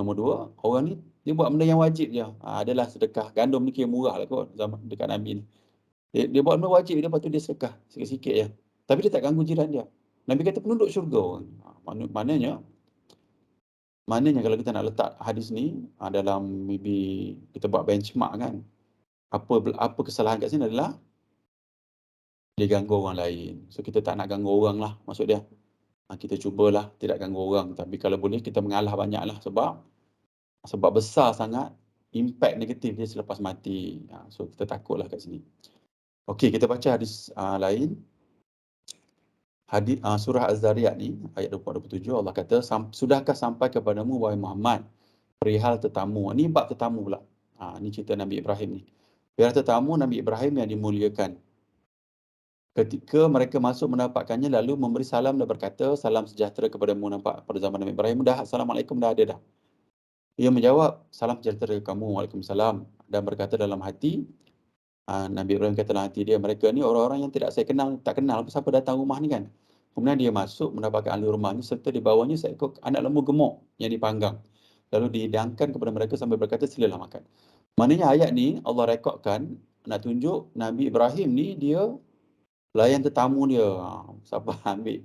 [SPEAKER 1] Nombor dua, orang ni dia buat benda yang wajib je. Adalah sedekah. Gandum ni kira murah lah kot zaman dekat Nabi ni. Dia buat benda wajib, dia lepas tu dia sedekah sikit-sikit je. Tapi dia tak ganggu jiran dia. Nabi kata penduduk syurga orang ni. Maknanya kalau kita nak letak hadis ni dalam maybe kita buat benchmark kan, apa kesalahan kat sini adalah dia ganggu orang lain. So kita tak nak ganggu orang lah, maksud dia. Kita cubalah tidak ganggu orang, tapi kalau boleh kita mengalah banyak lah, sebab besar sangat impact negatif dia selepas mati. So kita takutlah kat sini. Okey, kita baca hadis lain. Hadis surah Az-Zariyat ni ayat 24-27, Allah kata, sudahkah sampai kepadamu wahai Muhammad perihal tetamu. Ni bab tetamu pula. Ni cerita Nabi Ibrahim ni. Perihal tetamu Nabi Ibrahim yang dimuliakan. Ketika mereka masuk mendapatkannya lalu memberi salam dan berkata, salam sejahtera kepadamu. Nampak pada zaman Nabi Ibrahim dah assalamualaikum dah ada dah. Ia menjawab, salam sejahtera kamu, waalaikumsalam, dan berkata dalam hati, Nabi Ibrahim kata dalam hati dia, mereka ni orang-orang yang tak kenal siapa datang rumah ni kan. Kemudian dia masuk mendapatkan ahli rumah ni serta di bawahnya seekor anak lembu gemuk yang dipanggang. Lalu dihidangkan kepada mereka sambil berkata, silalah makan. Maknanya ayat ni Allah rekodkan nak tunjuk Nabi Ibrahim ni dia layan tetamu dia. Siapa ambil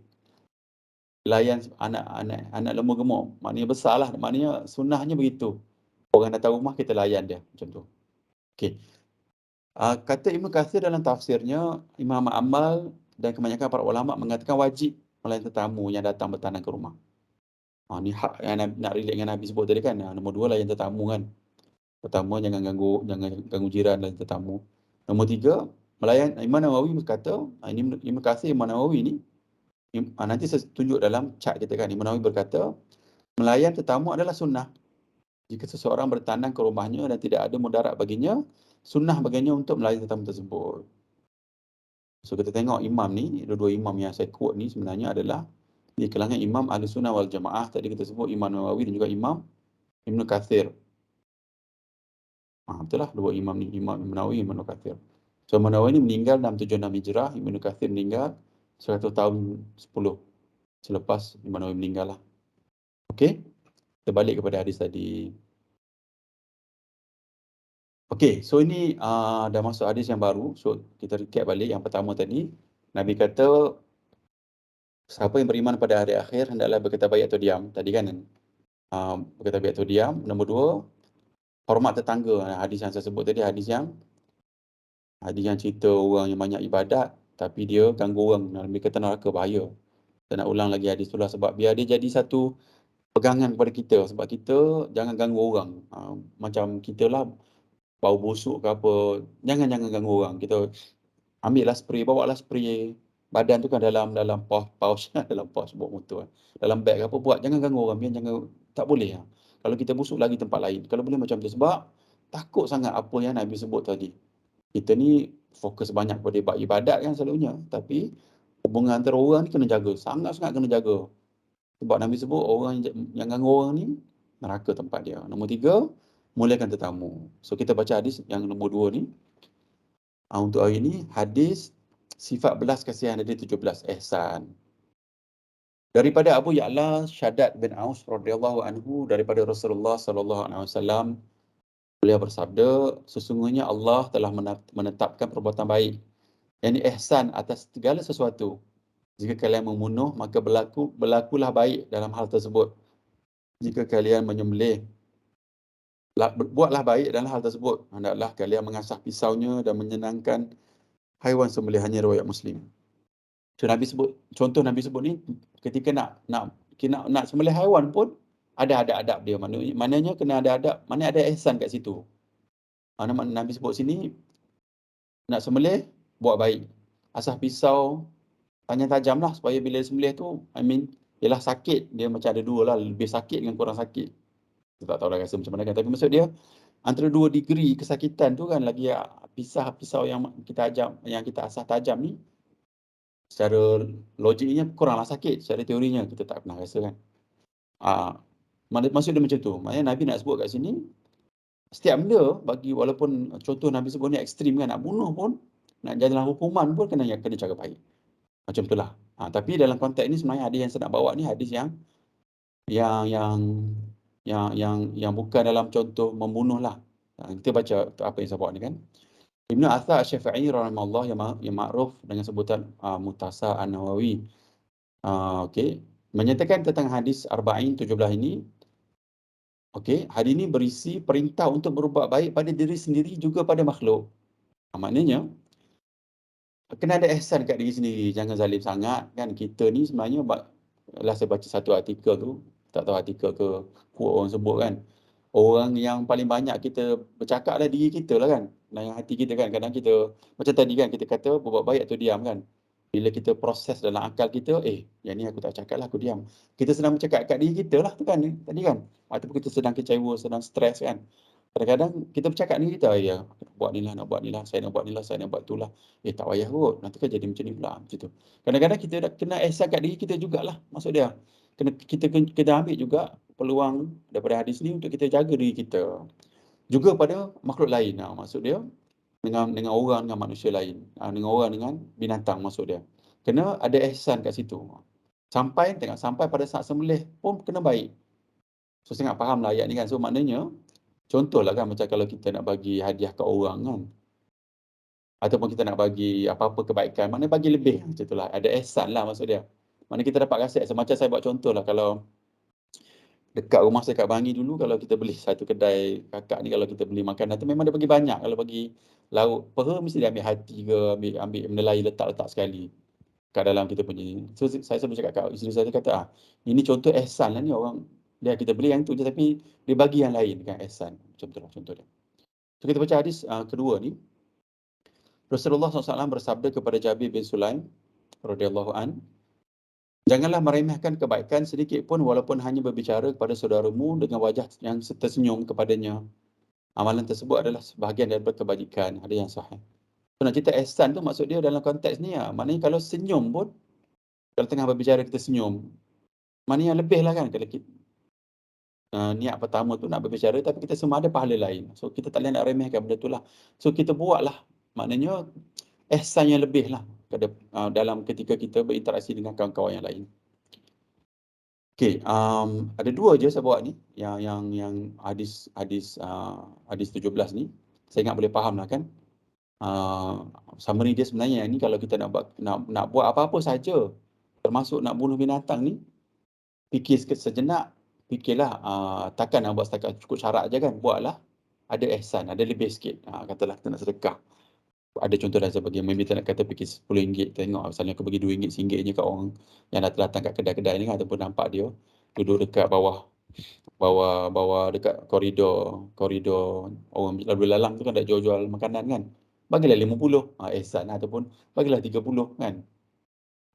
[SPEAKER 1] layan anak lembu gemuk. Maknanya besarlah. Maknanya sunnahnya begitu. Orang datang rumah kita layan dia macam tu. Okey. Kata Ibn Kathir dalam tafsirnya, Imam Amal dan kebanyakan para ulama mengatakan wajib melayan tetamu yang datang bertanam ke rumah. Ni hak yang nak relate dengan Nabi sebut tadi kan. Nombor dua, layan tetamu kan. Pertama, jangan ganggu jiran dan tetamu. Nombor tiga, melayan. Imam Nawawi berkata, ini Ibn Kathir, Imam Nawawi ni, nanti saya tunjuk dalam chart kita kan. Imam Nawawi berkata, melayan tetamu adalah sunnah. Jika seseorang bertanam ke rumahnya dan tidak ada mudarat baginya, sunnah baginya untuk melayan tetamu tersebut. So kita tengok imam ni, dua-dua imam yang saya quote ni sebenarnya adalah di kalangan imam Ahli Sunnah wal Jamaah. Tadi kita sebut Imam Nawawi dan juga Imam Ibn Kathir. Betul lah dua imam ni, Imam Nawawi, Imam Ibn Kathir. So Imam Nawawi ni meninggal 676 Hijrah, Ibn Kathir meninggal 100 tahun 10 selepas Imam Nawawi meninggal lah. Okey, kita balik kepada hadis tadi. Okey, so ini dah masuk hadis yang baru. So kita recap balik yang pertama tadi. Nabi kata, siapa yang beriman pada hari akhir hendaklah berkata baik atau diam. Tadi kan berkata baik atau diam. Nombor dua, hormat tetangga. Hadis yang saya sebut tadi, hadis yang cerita orang yang banyak ibadat tapi dia ganggu orang. Nabi kata neraka, bahaya. Saya nak ulang lagi hadis tu lah, sebab biar dia jadi satu pegangan kepada kita. Sebab kita jangan ganggu orang. Macam kita lah bau busuk ke apa, jangan ganggu orang. Kita ambil lah spray, bawa lah spray badan tu kan dalam pouch dalam pouch bawa motor, dalam beg apa, buat jangan ganggu orang. Jangan, tak boleh. Kalau kita busuk lagi tempat lain, kalau boleh macam tu. Sebab takut sangat apa yang Nabi sebut tadi. Kita ni fokus banyak pada ibadat kan selalunya, tapi hubungan antara orang ni kena jaga, sangat-sangat kena jaga. Sebab Nabi sebut orang yang ganggu orang ni, neraka tempat dia. Nombor 3, muliakan tetamu. So kita baca hadis yang nombor 2 ni. Untuk hari ni, hadis sifat belas kasihan ada 17, ihsan. Daripada Abu Ya'la Shaddad bin Aus radhiyallahu anhu, daripada Rasulullah sallallahu alaihi wasallam, beliau bersabda, sesungguhnya Allah telah menetapkan perbuatan baik, yakni ihsan atas segala sesuatu. Jika kalian membunuh, maka berlakulah baik dalam hal tersebut. Jika kalian menyembelih, buatlah baik dalam hal tersebut. Hendaklah kalian mengasah pisaunya dan menyenangkan haiwan sembelihannya, riwayat Muslim. So, contoh Nabi sebut ni, ketika nak sembelih haiwan pun ada adab dia. Maknanya kena ada adab, mana ada ihsan kat situ. Nabi sebut sini, nak sembelih, buat baik. Asah pisau, tajam lah, supaya bila sembelih tu, ialah sakit. Dia macam ada dua lah, lebih sakit dengan kurang sakit. Kita tak tahu dah rasa macam mana kan. Tapi maksud dia, antara 2 degree kesakitan tu kan, lagi pisau yang kita asah tajam ni, secara logiknya kuranglah sakit, secara teorinya kita tak pernah rasa kan. Maksud dia macam tu. Maknanya Nabi nak sebut kat sini, setiap benda bagi, walaupun contoh Nabi sebut ni ekstrim kan, nak bunuh pun, nak jalan hukuman pun kena cara baik. Macam itulah. Tapi dalam konteks ni sebenarnya hadis yang saya nak bawa ni hadis yang bukan dalam contoh membunuh lah. Kita baca apa yang saya bawa ni kan. Ibnu Athar Asy-Syafi'i rahimahullah yang ma'ruf dengan sebutan Muhtasar An-Nawawi. Okey, menyatakan tentang hadis Arba'in 17 ini. Okey, hadis ini berisi perintah untuk berbuat baik pada diri sendiri juga pada makhluk. Maknanya kena ada ihsan kat diri sendiri, jangan zalim sangat kan. Kita ni sebenarnya saya baca satu artikel tu, tak tahu artikel ke quote orang sebut kan. Orang yang paling banyak kita bercakap adalah diri kita lah kan. Dalam hati kita kan. Kadang kita, macam tadi kan, kita kata berbuat baik atau diam kan. Bila kita proses dalam akal kita, yang ni aku tak cakap lah, aku diam. Kita sedang bercakap kat diri kita lah tu kan, tadi kan. Ataupun kita sedang kecewa, sedang stres kan. Kadang-kadang kita bercakap dengan kita, ya, aku nak buat ni lah, saya nak buat ni lah, saya nak buat tu lah. Tak payah kot, nanti kan jadi macam ni pula. Macam tu. Kadang-kadang kita kena ihsan kat diri kita jugalah, maksud dia. Kita kena ambil juga peluang daripada hadis ni untuk kita jaga diri kita. Juga pada makhluk lain. Maksud dia, dengan orang, dengan manusia lain. Dengan orang, dengan binatang, maksud dia. Kena ada ihsan kat situ. Sampai pada saat sembelih pun kena baik. So, saya nak faham lah ayat ni kan. So, maknanya, contohlah kan, macam kalau kita nak bagi hadiah ke orang kan. Ataupun kita nak bagi apa-apa kebaikan, maknanya bagi lebih. Macam itulah. Ada ihsan lah maksud dia. Maknanya kita dapat rasa, macam saya buat contoh lah, kalau dekat rumah saya kat Bangi dulu, kalau kita beli satu kedai kakak ni, kalau kita beli makanan tu memang dia bagi banyak. Kalau bagi lauk peha, mesti dia ambil hati ke, ambil benda lain, letak sekali kat dalam kita punya ni. So saya selalu cakap kat isteri saya, kata ini contoh ihsan lah ni, orang dia kita beli yang tu je tapi dia bagi yang lain kan, ihsan. Macam tu lah contoh dia. So kita baca hadis kedua ni. Rasulullah SAW bersabda kepada Jabir bin Sulaim radhiyallahu an, janganlah meremehkan kebaikan sedikit pun, walaupun hanya berbicara kepada saudaramu dengan wajah yang tersenyum kepadanya. Amalan tersebut adalah sebahagian daripada kebajikan. Ada yang sahih. So, nak cerita ihsan tu maksud dia dalam konteks ni, maknanya kalau senyum pun, kalau tengah berbicara kita senyum, maknanya lebih lah kan. Kalau kita, niat pertama tu nak berbicara, tapi kita semua ada pahala lain. So kita tak boleh nak remehkan benda tu lah. So kita buatlah, maknanya ihsan yang lebih lah dalam ketika kita berinteraksi dengan kawan-kawan yang lain. Okey, ada 2 je saya bawa ni, yang hadis 17 ni. Saya ingat boleh faham lah kan. Summary dia sebenarnya ni, kalau kita nak buat apa-apa saja, termasuk nak bunuh binatang ni, fikir sejenak, fikirlah, takkan nak buat setakat cukup syarat je kan, buatlah ada ihsan, ada lebih sikit. Katalah kita nak sedekah. Ada contoh dah saya bagi, maybe tak nak kata fikir RM10, tengok misalnya aku bagi RM2, RM1 je kat orang yang datang kat kedai-kedai ni kan, ataupun nampak dia duduk dekat bawah dekat koridor orang lalu lalang tu kan, dah jual makanan kan, bagilah 50, ihsan lah. Ataupun bagilah 30 kan.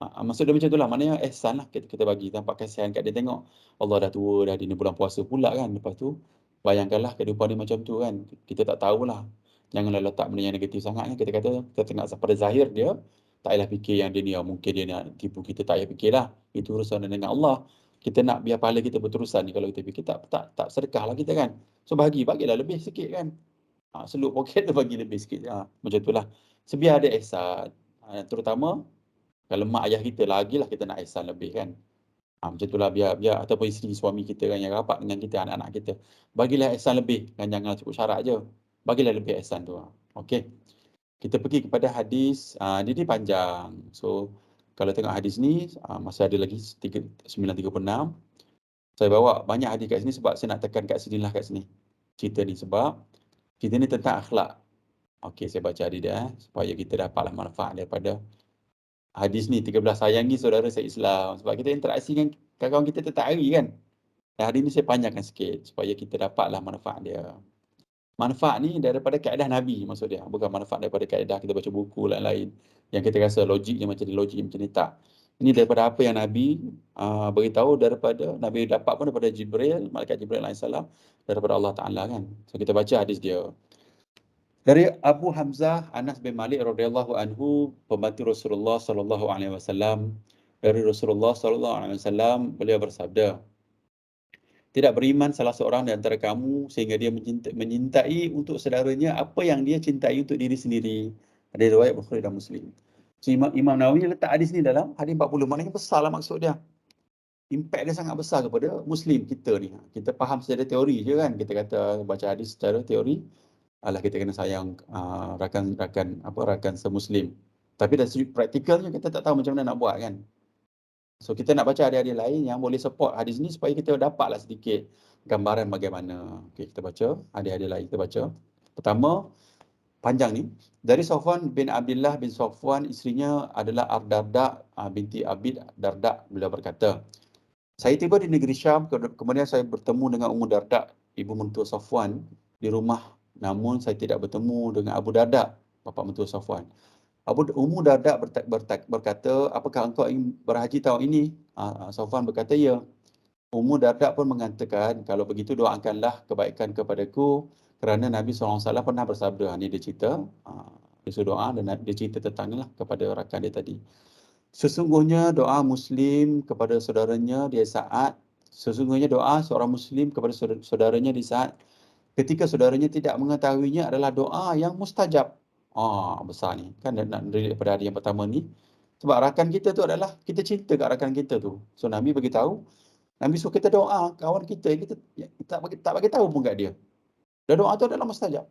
[SPEAKER 1] Maksud dia macam tu lah, maknanya ihsan lah kita bagi, nampak kasihan kat dia, tengok Allah dah tua dah, di ni bulan puasa pula kan, lepas tu Bayangkanlah kehidupan ni macam tu kan, kita tak tahulah. Janganlah letak benda yang negatif sangat kan, kita kata kita tengok pada zahir dia, tak payahlah fikir yang dia ni, mungkin dia nak tipu kita, tak payah fikirlah. Itu urusan dengan Allah. Kita nak biar pahala kita berterusan ni, kalau kita fikir tak sedekahlah kita kan. So bagilah lebih sikit kan. Selup poket tu bagi lebih sikit. Macam itulah. Sebiar ada ihsan. Terutama kalau mak ayah kita lagilah kita nak ihsan lebih kan. Macam itulah biar ataupun isteri suami kita kan yang rapat dengan kita, anak-anak kita. Bagilah ihsan lebih, kan jangan cukup syarat je. Bagilah lebih ihsan tu. Okey. Kita pergi kepada hadis, dia ni panjang. So kalau tengok hadis ni masih ada lagi 9:36. Saya bawa banyak hadis kat sini sebab saya nak tekan kat sini lah kat sini. Cerita ni sebab cerita ni tentang akhlak. Okey, saya baca hadis dia supaya kita dapatlah manfaat daripada hadis ni. 13 sayangi saudara se-Islam. Sebab kita interaksi dengan kawan-kawan kita setiap hari kan. Dan hari ni saya panjangkan sikit supaya kita dapatlah manfaat dia. Manfaat ni daripada kaedah Nabi maksud dia. Bukan manfaat daripada kaedah kita baca buku lain-lain yang kita rasa logiknya macam ni, tak. Ini daripada apa yang Nabi beritahu, daripada Nabi dapat pun daripada Jibril, malaikat Jibril alaihi salam, daripada Allah Taala kan. So kita baca hadis dia. Dari Abu Hamzah Anas bin Malik radhiyallahu anhu, pembantu Rasulullah sallallahu alaihi wasallam, dari Rasulullah sallallahu alaihi wasallam, beliau bersabda, tidak beriman salah seorang di antara kamu sehingga dia menyintai untuk saudaranya apa yang dia cintai untuk diri sendiri. Ada riwayat Bukhari dan Muslim. So, Imam Nawawi letak hadis ni dalam hadis 40, maknanya besarlah maksud dia. Impact dia sangat besar kepada Muslim kita ni. Kita faham secara teori je kan. Kita kata baca hadis secara teori, alah kita kena sayang rakan semuslim. Tapi dari segi praktikalnya kita tak tahu macam mana nak buat kan. So kita nak baca hadis-hadis lain yang boleh support hadis ni supaya kita dapatlah sedikit gambaran bagaimana. Okey, kita baca hadis-hadis lain, kita baca. Pertama, panjang ni. Dari Safwan bin Abdullah bin Safwan, isterinya adalah Ar-Darda binti Abid Darda. Beliau berkata, saya tiba di negeri Syam, kemudian saya bertemu dengan Ummu Darda, ibu mentua Safwan, di rumah. Namun saya tidak bertemu dengan Abu Darda, bapa mentua Safwan. Ummu Darda berkata, apakah engkau ingin berhaji tahun ini? Safwan berkata, ya. Ummu Darda pun mengatakan, kalau begitu doakanlah kebaikan kepadaku, kerana Nabi SAW pernah bersabda. Ini dia cerita, dia suruh doa dan dia cerita tentang lah kepada rakan dia tadi. Sesungguhnya doa Muslim kepada saudaranya sesungguhnya doa seorang Muslim kepada saudaranya di saat ketika saudaranya tidak mengetahuinya adalah doa yang mustajab. Besar ni. Kan nak relate pada hadis yang pertama ni. Sebab rakan kita tu adalah, kita cinta kat rakan kita tu. So Nabi beritahu, Nabi suruh kita doa kawan kita tak bagi tahu pun kat dia. Dan doa tu adalah mustajab.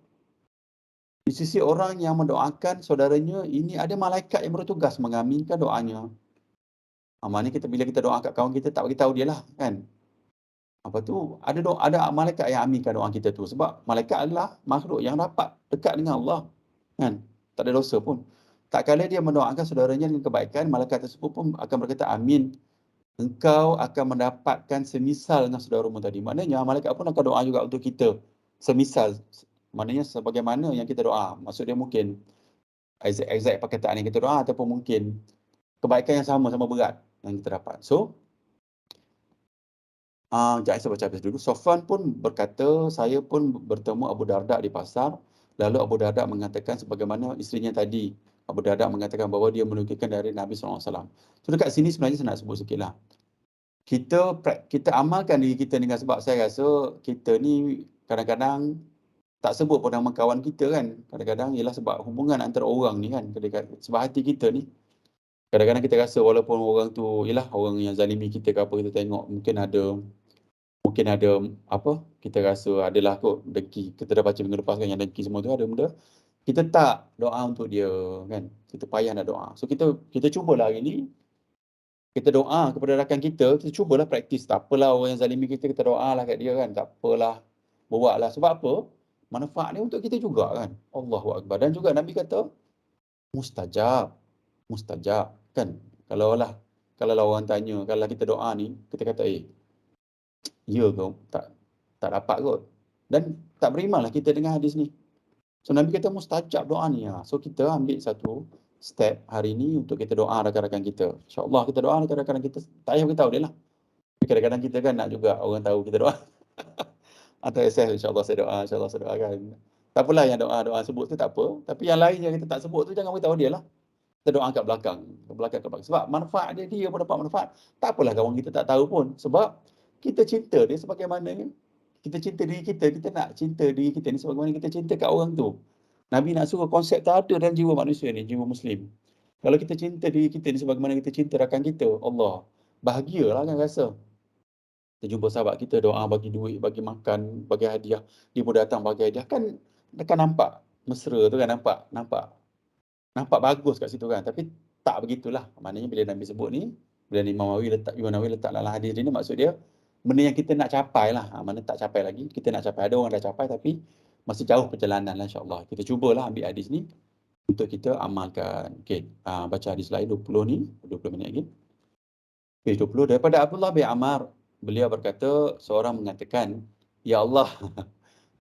[SPEAKER 1] Di sisi orang yang mendoakan saudaranya, ini ada malaikat yang bertugas mengaminkan doanya. Maknanya bila kita doa kat kawan kita, tak bagi tahu dia lah kan. Apa tu, ada malaikat yang aminkan doa kita tu. Sebab malaikat adalah makhluk yang rapat dekat dengan Allah. Kan? Tak ada dosa pun. Tak kala dia mendoakan saudaranya dengan kebaikan, malaikat tersebut pun akan berkata, amin. Engkau akan mendapatkan semisal dengan saudaramu tadi. Maknanya malaikat pun akan doa juga untuk kita. Semisal. Maknanya sebagaimana yang kita doa. Maksud dia mungkin exact perkataan yang kita doa ataupun mungkin kebaikan yang sama berat yang kita dapat. So, jangan saya baca habis dulu. Safwan pun berkata, saya pun bertemu Abu Darda di pasar. Lalu Abu Darda mengatakan sebagaimana isterinya tadi. Abu Darda mengatakan bahawa dia menukilkan dari Nabi SAW. So dekat sini sebenarnya saya nak sebut sikit lah. Kita amalkan diri kita dengan, sebab saya rasa kita ni kadang-kadang tak sebut pun nama kawan kita kan. Kadang-kadang ialah sebab hubungan antara orang ni kan. Sebab hati kita ni. Kadang-kadang kita rasa walaupun orang tu ialah orang yang zalimi kita ke apa, kita tengok mungkin ada kita rasa adalah kot dengki. Kita dah baca minggu lepas kan yang dengki semua tu ada benda. Kita tak doa untuk dia kan. Kita payah nak doa. So kita cubalah hari ni. Kita doa kepada rakan kita cubalah praktis. Tak apalah orang yang zalimi kita doalah kat dia kan. Tak apalah. Buatlah. Sebab apa? Manfaat ni untuk kita juga kan. Allahu Akbar. Dan juga Nabi kata, mustajab kan. Kalau orang tanya, kalau kita doa ni, kita kata ya ke? Tak dapat kot. Dan tak berimanlah kita dengan hadis ni. So Nabi kata mustajab doa ni. So kita ambil satu step hari ni untuk kita doa rakan-rakan kita. InsyaAllah kita doa rakan-rakan kita. Tak payah beritahu dia lah. Kadang-kadang kita kan nak juga orang tahu kita doa. Atau SS insya-Allah saya doa, insya-Allah saya doakan. Tak apalah yang doa-doa sebut tu tak apa, tapi yang lain yang kita tak sebut tu jangan beritahu dia lah. Kita doa kat belakang, kat belakang. Sebab manfaat dia, dia pun dapat manfaat. Tak apalah kawan kita tak tahu pun. Sebab kita cinta dia sebagaimana kita cinta diri kita, kita nak cinta diri kita ni sebagaimana kita cinta kat orang tu. Nabi nak suruh konsep tu ada dalam jiwa manusia ni, jiwa Muslim. Kalau kita cinta diri kita ni sebagaimana kita cinta rakan kita, Allah, bahagialah kan rasa. Kita jumpa sahabat kita, doa bagi duit, bagi makan, bagi hadiah. Dia pun datang bagi hadiah. Kan nampak mesra tu kan, nampak bagus kat situ kan. Tapi tak begitulah. Maknanya bila Nabi sebut ni, bila Imam Nawawi letak dalam hadis ni, maksud dia, benda yang kita nak capai lah. Mana tak capai lagi, kita nak capai. Ada orang dah capai tapi masih jauh perjalanan lah insyaAllah. Kita cubalah ambil hadis ni untuk kita amalkan. Okay, baca hadis lain 20 ni, 20 minit lagi. Page 20, daripada Abdullah bin Ammar, beliau berkata, seorang mengatakan, Ya Allah,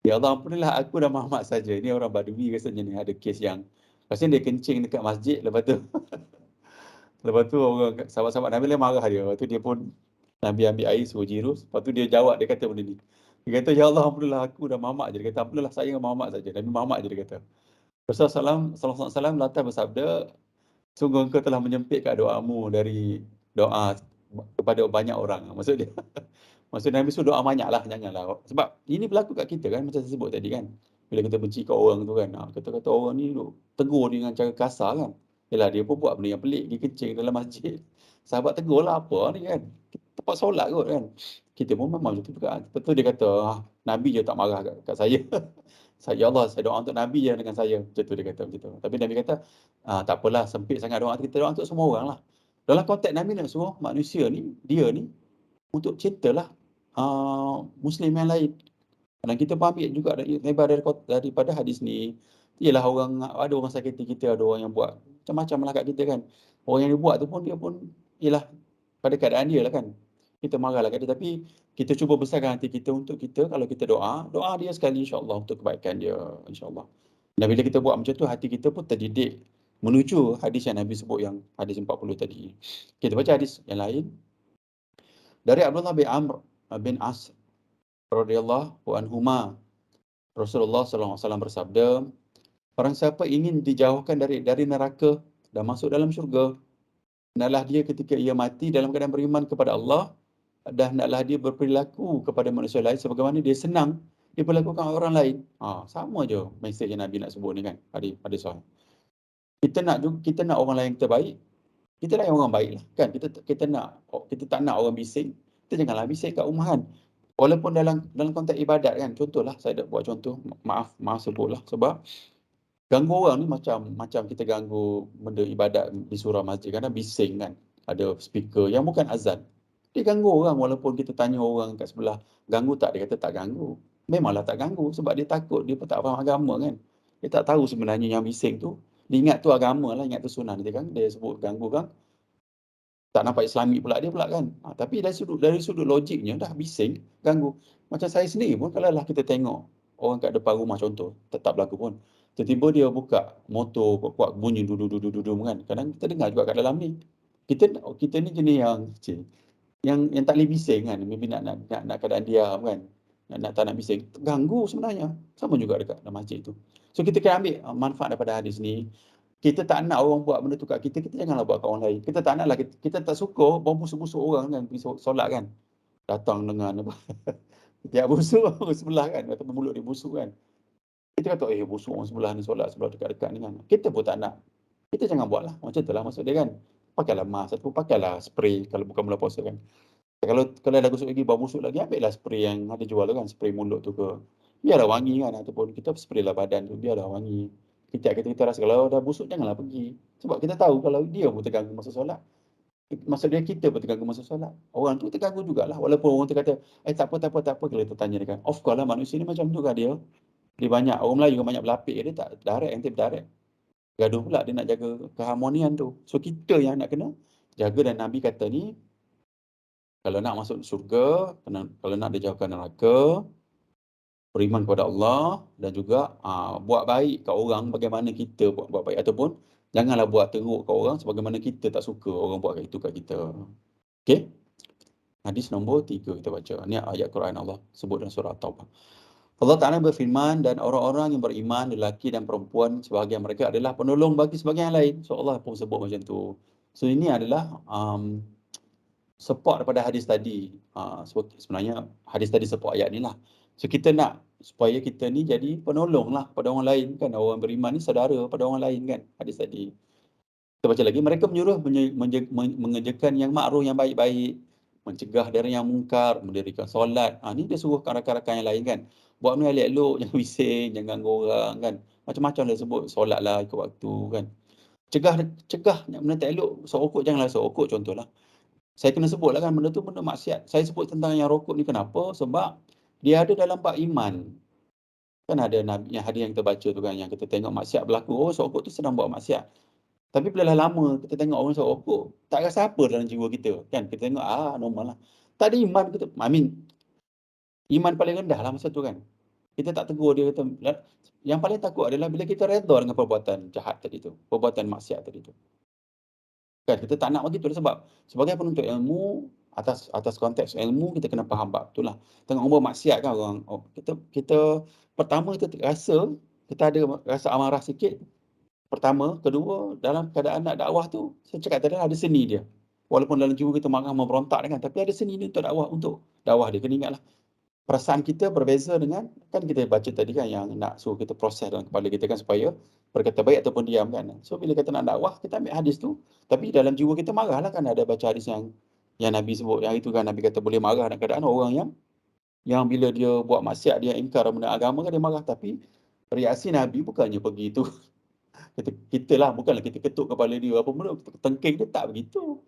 [SPEAKER 1] Ya Allah ampunilah aku dan Muhammad saja. Ini orang Badui rasanya ni, ada kes yang rasanya dia kencing dekat masjid, lepas tu orang sahabat-sahabat Nabi lah marah dia. Lepas tu dia pun Nabi ambil air suruh jirus. Lepas tu dia jawab, dia kata benda ni. Dia kata, Ya Allah ampunilah aku dan Muhammad je. Dia kata, ampunilah saya dengan Muhammad saja. Nabi Muhammad je dia kata. Rasulullah SAW lantas bersabda, sungguh engkau telah menyempitkan doamu dari doa kepada banyak orang. Maksud dia, maksud Nabi suruh doa banyak lah, janganlah. Sebab ini berlaku kat kita kan, macam saya sebut tadi kan. Bila kita benci kat orang tu kan, kata-kata orang ni tegur dia dengan cara kasar kan. Yelah, dia pun buat benda yang pelik, dia kencing dalam masjid. Sahabat tegur lah, apa ni kan. Tempat solat kot kan. Kita pun memang macam tu juga. Lepas tu dia kata, Nabi je tak marah kat saya. Ya Allah, saya doa untuk Nabi je dengan saya. Macam tu dia kata macam tu. Tapi Nabi kata, tak apalah, sempit sangat doa. Kita doa untuk semua orang lah. Dalam konteks Nabi nak suruh manusia ni, dia ni, untuk cintalah Muslim yang lain. Dan kita pun ambil juga daripada hadis ni, ialah ada orang sakiti kita, ada orang yang buat macam-macam lah kat kita kan. Orang yang dia buat tu pun, dia pun, ialah pada keadaan dia lah kan. Kita marahlah kat dia, tapi kita cuba besarkan hati kita untuk kita, kalau kita doa dia sekali insyaAllah untuk kebaikan dia, insyaAllah. Dan bila kita buat macam tu, hati kita pun terdidik menuju hadis yang Nabi sebut, yang hadis 40 tadi. Kita baca hadis yang lain. Dari Abdullah bin Amr bin As radhiyallahu anhuma, Rasulullah SAW bersabda, orang siapa ingin dijauhkan dari neraka dan masuk dalam syurga, hendaklah dia ketika ia mati dalam keadaan beriman kepada Allah, dan hendaklah dia berperilaku kepada manusia lain sebagaimana dia senang diperlakukan orang lain. Sama je mesej yang Nabi nak sebut ni kan, pada soal. Kita nak orang lain kita baik, kita layan orang baik lah kan. Kita tak nak orang bising, kita janganlah bising kat rumah kan. Walaupun dalam konteks ibadat kan, contohlah saya dah buat contoh, maaf sebutlah, sebab ganggu orang ni macam kita ganggu benda ibadat di surau masjid, kadang bising kan, ada speaker yang bukan azan, dia ganggu orang. Walaupun kita tanya orang kat sebelah, ganggu tak? Dia kata tak ganggu. Memanglah tak ganggu, sebab dia takut, dia pun tak faham agama kan. Dia tak tahu sebenarnya yang bising tu, dia ingat tu agama lah, ingat tu sunnah. Dia sebut ganggu kan, tak nampak Islamik pula dia pula kan. Tapi dari sudut logiknya dah bising, ganggu. Macam saya sendiri pun, kalau lah kita tengok orang kat depan rumah contoh, tak berlaku pun, tiba-tiba dia buka motor kuat-kuat bunyi dudu kan. Kadang kita dengar juga kat dalam ni. Kita ni jenis yang tak boleh bising kan. Maybe nak keadaan diam kan. Tak nak bising. Ganggu sebenarnya. Sama juga dekat dalam masjid tu. So kita kena ambil manfaat daripada hadis ni. Kita tak nak orang buat benda tu kat kita, kita janganlah buat kat orang lain. Kita tak naklah, kita tak suka bau busuk-busuk orang kan pergi solat kan. Datang dengan apa? Tiap busuk orang sebelah kan, atau mulut dia busuk kan. Kita kata, busuk orang sebelah ni solat sebelah dekat-dekat ni kan. Kita pun tak nak. Kita jangan buatlah. Macam itulah maksud dia kan. Pakailah mask atau pakailah spray kalau bukan bulan puasa kan. Kalau dah busuk lagi, bau busuk lagi, ambillah spray yang ada jual tu kan, spray mulut tu ke. Biarlah wangi kan, ataupun kita spray lah badan tu, biarlah wangi. Kita rasa kalau dah busuk janganlah pergi. Sebab kita tahu kalau dia pun terganggu masa solat. Maksud dia kita pun terganggu masa solat. Orang tu terganggu jugalah. Walaupun orang tu kata, tak apa. Kalau kita tanya dia kan, of course lah manusia ni macam tu kan dia. Dia banyak, orang Melayu kan banyak berlapik. Dia tak direct, nanti berdirect. Gaduh pula, dia nak jaga keharmonian tu. So kita yang nak kena jaga, dan Nabi kata ni, kalau nak masuk syurga, kalau nak dijauhkan neraka, beriman kepada Allah, dan juga buat baik kat orang bagaimana kita buat baik, ataupun janganlah buat teruk kat orang sebagaimana kita tak suka orang buat itu kat kita. Okey? Hadis nombor 3 kita baca. Ini ayat Quran Allah sebut dalam surah At-Taubah. Allah Ta'ala berfirman, dan orang-orang yang beriman, lelaki dan perempuan, sebahagian mereka adalah penolong bagi sebahagian yang lain. So Allah pun sebut macam tu. So ini adalah support daripada hadis tadi. Sebenarnya hadis tadi support ayat ni lah. So kita nak supaya kita ni jadi penolong lah pada orang lain kan. Orang beriman ni saudara pada orang lain kan. Hadis tadi. Kita baca lagi, mereka menyuruh mengerjakan yang makruh, yang baik-baik, mencegah dari yang mungkar, mendirikan solat. Ni dia suruh rakan-rakan yang lain kan. Buat ni elok-elok, jangan bising, jangan ganggu orang kan. Macam-macam dia sebut, solat lah ikut waktu kan. Cegah benda tak elok, rokok janganlah rokok contohlah. Saya kena sebut lah kan, benda tu benda maksiat. Saya sebut tentang yang rokok ni kenapa? Sebab dia ada dalam bab iman. Kan ada Nabi, yang hadis yang kita baca tu kan, yang kita tengok maksiat berlaku, rokok tu sedang buat maksiat. Tapi bila dah lama kita tengok orang isap rokok, tak rasa apa dalam jiwa kita. Kan kita tengok, normal lah. Tak ada iman kita. Iman paling rendah lah masa tu kan. Kita tak tegur dia kata, yang paling takut adalah bila kita redha dengan perbuatan jahat tadi tu. Perbuatan maksiat tadi tu. Kan kita tak nak begitu sebab sebagai penuntut ilmu, atas konteks ilmu kita kena faham bab itulah. Tengok orang maksiat kan orang, kita pertama kita rasa kita ada rasa amarah sikit. Pertama, kedua, dalam keadaan nak dakwah tu, saya cakap tadi ada seni dia. Walaupun dalam jiwa kita marah memberontak kan, tapi ada seni dia untuk dakwah dia. Kena ingatlah, perasaan kita berbeza dengan, kan kita baca tadi kan yang nak suruh kita proses dalam kepala kita kan supaya berkata baik ataupun diam kan. So bila kita nak dakwah, kita ambil hadis tu, tapi dalam jiwa kita marah lah kan. Ada baca hadis yang Nabi sebut yang itu kan, Nabi kata boleh marah dalam keadaan orang yang bila dia buat maksiat, dia ingkar benda agama kan dia marah, tapi reaksi Nabi bukannya pergi tu kita lah, bukanlah kita ketuk kepala dia apa benda, kita tengking dia, tak begitu.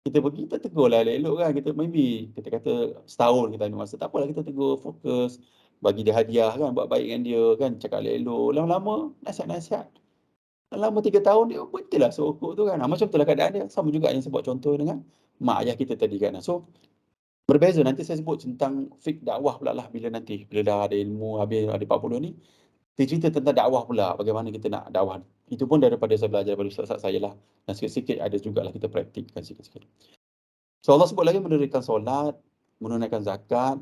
[SPEAKER 1] Kita pergi, kita tegur lah elok-elok kan. Kita maybe, kita kata setahun kita ambil masa, tak apalah kita tegur, fokus, bagi dia hadiah kan, buat baik dengan dia kan, cakap elok-elok. Lama-lama, nasihat-nasihat. Lama 3 tahun, dia berhenti lah serokok tu kan. Macam itulah keadaan dia. Sama juga yang sebut contoh dengan mak ayah kita tadi kan. So, berbeza. Nanti saya sebut tentang fik dakwah pula lah bila dah ada ilmu, habis ada 40 ni. Dia cerita tentang dakwah pula, bagaimana kita nak dakwah. Itu pun daripada saya belajar daripada ustaz saya lah. Dan sikit-sikit ada jugalah kita praktikkan sikit-sikit. So Allah sebut lagi mendirikan solat, menunaikan zakat.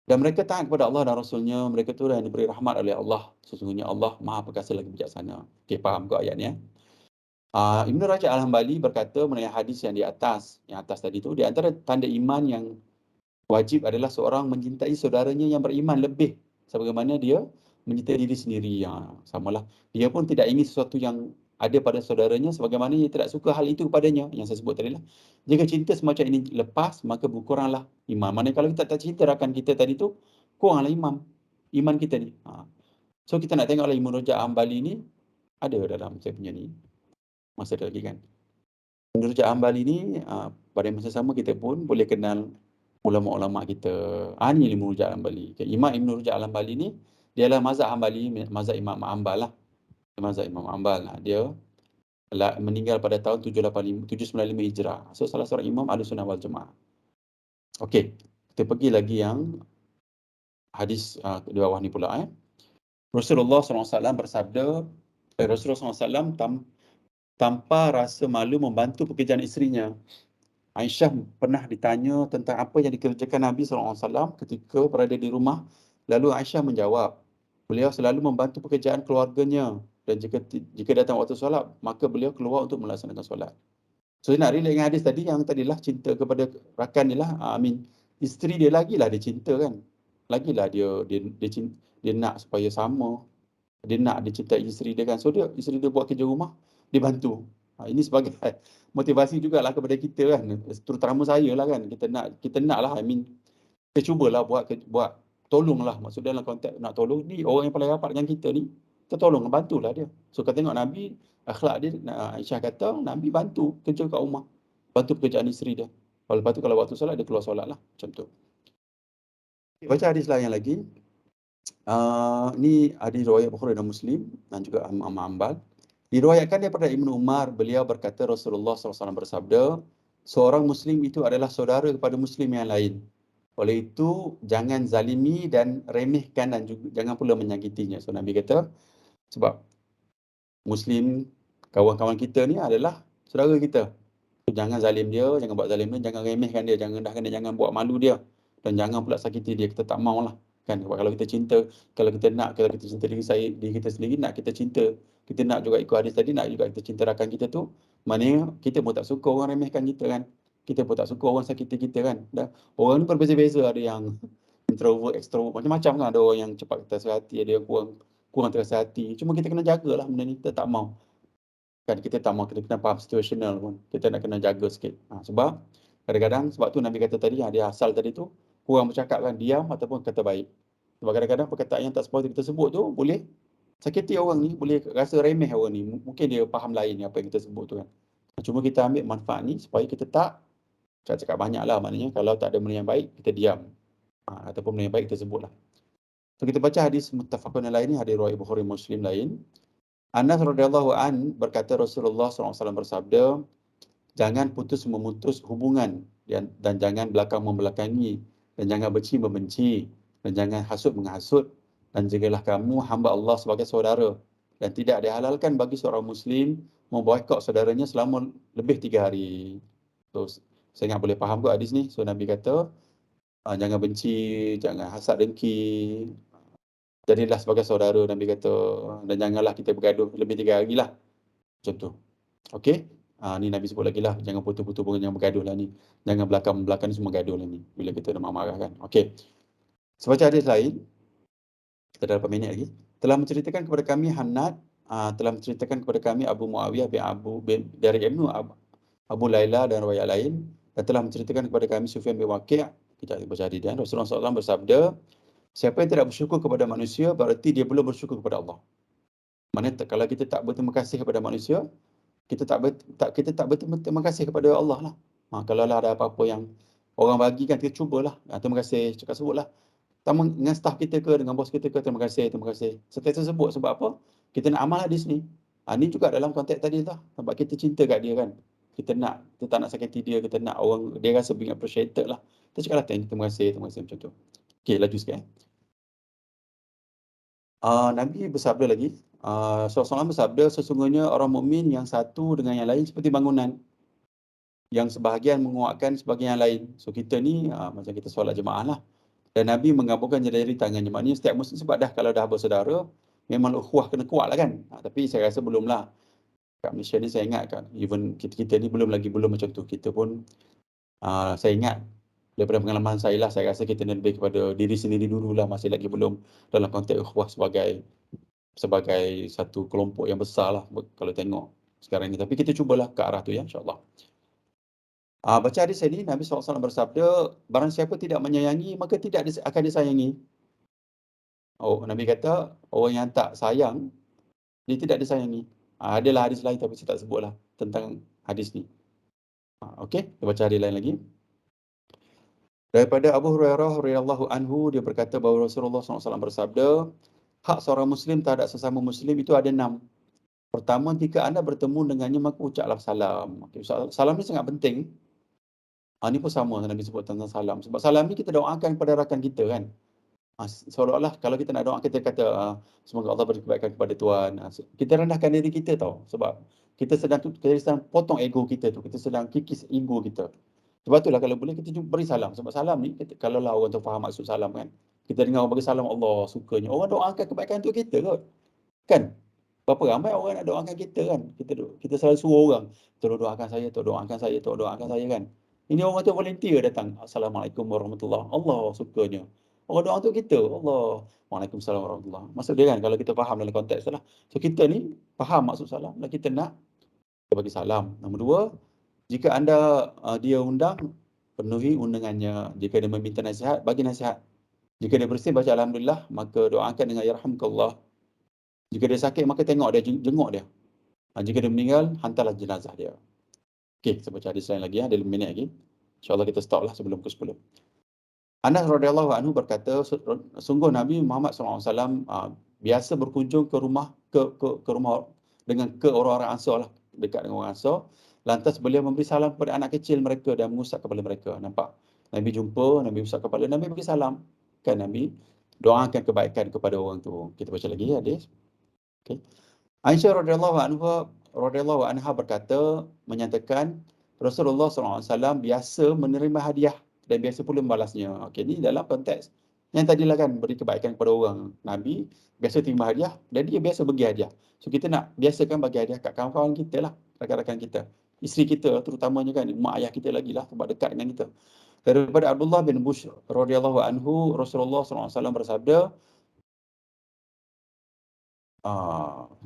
[SPEAKER 1] Dan mereka taat kepada Allah dan Rasulnya. Mereka tu yang diberi rahmat oleh Allah. Sesungguhnya Allah Maha Perkasa lagi bijaksana. Okay, faham ke ayat ni? Ibn Rajab Al-Hambali berkata mengenai hadis yang di atas. Yang atas tadi tu, di antara tanda iman yang wajib adalah seorang mencintai saudaranya yang beriman lebih sebagaimana dia mencintai diri sendiri. Samalah. Dia pun tidak ingin sesuatu yang ada pada saudaranya sebagaimana dia tidak suka hal itu kepadanya. Yang saya sebut tadi lah. Jika cinta semacam ini lepas, maka berkuranglah iman. Maksudnya kalau kita tak cinta rakan kita tadi tu, kuranglah iman kita ni. So kita nak tengoklah Ibn Rajab Al-Hambali ni ada dalam saya punya ni. Masa ada lagi kan. Ibn Rajab Al-Hambali ni pada masa sama kita pun boleh kenal ulama-ulama kita. Ni Ibn Rajab Al-Hambali. Imam Ibn Rajab Al-Hambali ni, dia adalah mazhab Hambali, mazhab Imam Hanbal lah. Mazhab Imam Hanbal lah. Dia meninggal pada tahun 795 Hijrah. So salah seorang imam Ahlussunnah wal Jamaah. Okey, kita pergi lagi yang hadis di bawah ni pula. Rasulullah SAW bersabda, Rasulullah SAW tanpa rasa malu membantu pekerjaan isterinya. Aisyah pernah ditanya tentang apa yang dikerjakan Nabi SAW ketika berada di rumah. Lalu Aisyah menjawab, beliau selalu membantu pekerjaan keluarganya dan jika datang waktu solat, maka beliau keluar untuk melaksanakan solat. So nak relate dengan hadis tadi yang tadilah cinta kepada rakan dia lah. Isteri dia lagilah dia cinta kan. Lagilah dia nak supaya sama. Dia nak dia cinta isteri dia kan. So isteri dia buat kerja rumah, dia bantu. Ini sebagai motivasi jugalah kepada kita kan, terutama saya lah kan, kita nak lah, kita cubalah buat tolonglah, maksudnya dalam konteks nak tolong ni orang yang paling rapat dengan kita ni, kita tolong, bantulah dia. So kita tengok Nabi, akhlak dia, Aisyah kata Nabi bantu kerja kat rumah, bantu pekerjaan isteri dia. Lepas tu kalau waktu solat dia keluar solat lah, macam tu. Baca hadis lain yang lagi. Ni hadis riwayat Bukhari dan Muslim dan juga Imam Hanbal. Diriwayatkan daripada Ibnu Umar, beliau berkata Rasulullah SAW bersabda, seorang Muslim itu adalah saudara kepada Muslim yang lain. Oleh itu, jangan zalimi dan remehkan dan juga jangan pula menyakitinya. So Nabi kata, sebab Muslim, kawan-kawan kita ni adalah saudara kita. Jangan zalim dia, jangan buat zalim dia, jangan remehkan dia, jangan buat malu dia. Dan jangan pula sakiti dia, kita tak maulah. Kan? Sebab kalau kita cinta, kalau kita cinta diri kita sendiri, nak kita cinta. Kita nak juga ikut hadis tadi, nak juga kita cinta rakan kita tu, maknanya kita pun tak suka orang remehkan kita kan. Kita pun tak suka orang sakiti kita kan. Dan orang ni berbeza-beza, ada yang introvert, extrovert, macam-macam kan. Ada orang yang cepat terasa hati, ada yang kurang kurang terasa hati. Cuma kita kena jagalah benda ni, kita tak mau. Kan kita tak mau, kita kena faham situational pun. Kita nak kena jaga sikit. Sebab kadang-kadang, sebab tu Nabi kata tadi, dia asal tadi tu, kurang bercakap kan, diam ataupun kata baik. Sebab kadang-kadang perkataan yang tak sepatutnya kita sebut tu, boleh sakiti orang ni, boleh rasa remeh orang ni. Mungkin dia faham lain apa yang kita sebut tu kan. Cuma kita ambil manfaat ni supaya kita tak cakap banyak lah. Maknanya kalau tak ada benda yang baik, kita diam. Ataupun benda yang baik kita sebut lah. So kita baca hadis muttafaqun alaih ni, hadis riwayat Bukhari Muslim lain. Anas radhiyallahu an berkata Rasulullah SAW bersabda, jangan memutus hubungan dan jangan belakang membelakangi dan jangan benci membenci dan jangan hasut menghasut dan jagalah kamu hamba Allah sebagai saudara dan tidak dihalalkan bagi seorang Muslim memboikot saudaranya selama lebih 3 hari. So, saya ingat boleh faham kot hadis ni. So Nabi kata, jangan benci, jangan hasad dengki, jadilah sebagai saudara, Nabi kata, dan janganlah kita bergaduh lebih 3 hari lah. Macam tu. Okey? Ni Nabi sebut lagi lah, jangan putus-putus hubungan, jangan bergaduh lah ni. Jangan belakang ni semua gaduh lah ni. Bila kita dah marah-marah kan. Okey. Sebaca hadis lain, kita dah 8 minit lagi. Telah menceritakan kepada kami Abu Muawiyah dari Ibnu Abu Laila dan riwayat lain, dan telah menceritakan kepada kami Sufyan bin Waqi'. Kita baca hadis dia. Rasulullah SAW bersabda, siapa yang tidak bersyukur kepada manusia, berarti dia belum bersyukur kepada Allah. Maknanya kalau kita tak berterima kasih kepada manusia, kita tak berterima kasih kepada Allah lah. Kalau lah ada apa-apa yang orang bagi kan, kita cubalah. Terima kasih, cakap sebutlah. Dengan staff kita ke, dengan bos kita ke, terima kasih. Setiap sebut sebab apa? Kita nak amal hadis ni. Ni juga dalam konteks tadi lah. Sebab kita cinta kat dia kan. Kita tak nak sakiti dia, kita nak orang, dia rasa being appreciated lah. Kita cakap lah, terima kasih macam tu. Okey, laju sikit. Nabi bersabda lagi, SAW bersabda, sesungguhnya orang mukmin yang satu dengan yang lain seperti bangunan yang sebahagian menguatkan sebahagian yang lain. So kita ni macam kita solat jemaah lah. Dan Nabi menggabungkan jari tangannya. Maknanya setiap muslim, sebab dah kalau dah bersaudara, memang ukhuwah kena kuat lah kan. Tapi saya rasa belum lah. Kat Malaysia ni saya ingat kan, even kita ni belum macam tu. Kita pun, saya ingat daripada pengalaman saya lah, saya rasa kita ni lebih kepada diri sendiri dulu lah. Masih lagi belum dalam konteks ukhuwah sebagai satu kelompok yang besar lah kalau tengok sekarang ni. Tapi kita cubalah ke arah tu ya, insyaAllah. Baca hadis ini, Nabi SAW bersabda, barang siapa tidak menyayangi, maka tidak akan disayangi. Nabi kata, orang yang tak sayang, dia tidak disayangi. Adalah hadis lain tapi saya tak sebutlah tentang hadis ni. Okey, kita baca hadis lain lagi. Daripada Abu Hurairah radhiyallahu anhu, dia berkata bahawa Rasulullah SAW bersabda, hak seorang Muslim terhadap sesama Muslim itu ada 6. Pertama, jika anda bertemu dengannya, maka ucaplah salam. Okay, salam ni sangat penting. Ni pun sama Nabi sebut tentang salam. Sebab salam ni kita doakan kepada rakan kita kan. Seolah-olah kalau kita nak doa, kita kata, semoga Allah beri kebaikan kepada Tuhan. Kita rendahkan diri kita tau. Sebab kita sedang potong ego kita tu. Kita sedang kikis ego kita. Sebab itulah kalau boleh kita beri salam. Sebab salam ni, kalau lah orang tu faham maksud salam kan. Kita dengar orang bagi salam, Allah sukanya. Orang doakan kebaikan untuk kita kot. Kan? Berapa ramai orang nak doakan kita kan. Kita selalu suruh orang, tolong doakan saya, tolong doakan saya kan. Ini orang tu volunteer datang. Assalamualaikum warahmatullahi. Allah sukanya. Orang doa untuk kita. Allah. Waalaikumsalam warahmatullahi. Maksud dia kan, kalau kita faham dalam konteks lah. So kita ni faham maksud salam dan kita nak kita bagi salam. Nombor 2, jika anda dia undang, penuhi undangannya. Jika dia meminta nasihat, bagi nasihat. Jika dia bersih, baca alhamdulillah, maka doakan dengan yarhamkallah. Jika dia sakit, maka tengok dia, jenguk dia. Jika dia meninggal, hantarlah jenazah dia. Okey, saya baca hadis lain lagi ada 5 minit lagi. InsyaAllah kita stop lah sebelum ke 10. Anas radhiyallahu anhu berkata, sungguh Nabi Muhammad SAW biasa berkunjung ke rumah ke orang-orang Ansar lah, dekat dengan orang Ansar. Lantas beliau memberi salam kepada anak kecil mereka dan mengusap kepala mereka. Nampak? Nabi jumpa, Nabi usap kepala, Nabi bagi salam. Kan Nabi doakan kebaikan kepada orang tu. Kita baca lagi hadis. Okey. Aisyah radhiyallahu anha berkata, menyatakan Rasulullah SAW biasa menerima hadiah dan biasa pula membalasnya. Okey, ni dalam konteks yang tadilah kan, beri kebaikan kepada orang. Nabi biasa terima hadiah dan dia biasa bagi hadiah. So kita nak biasakan bagi hadiah kat kawan-kawan kita lah, rakan-rakan kita. Isteri kita terutamanya kan, mak ayah kita lagi lah sebab dekat dengan kita. Daripada Abdullah bin Bush radhiyallahu anhu, Rasulullah SAW bersabda,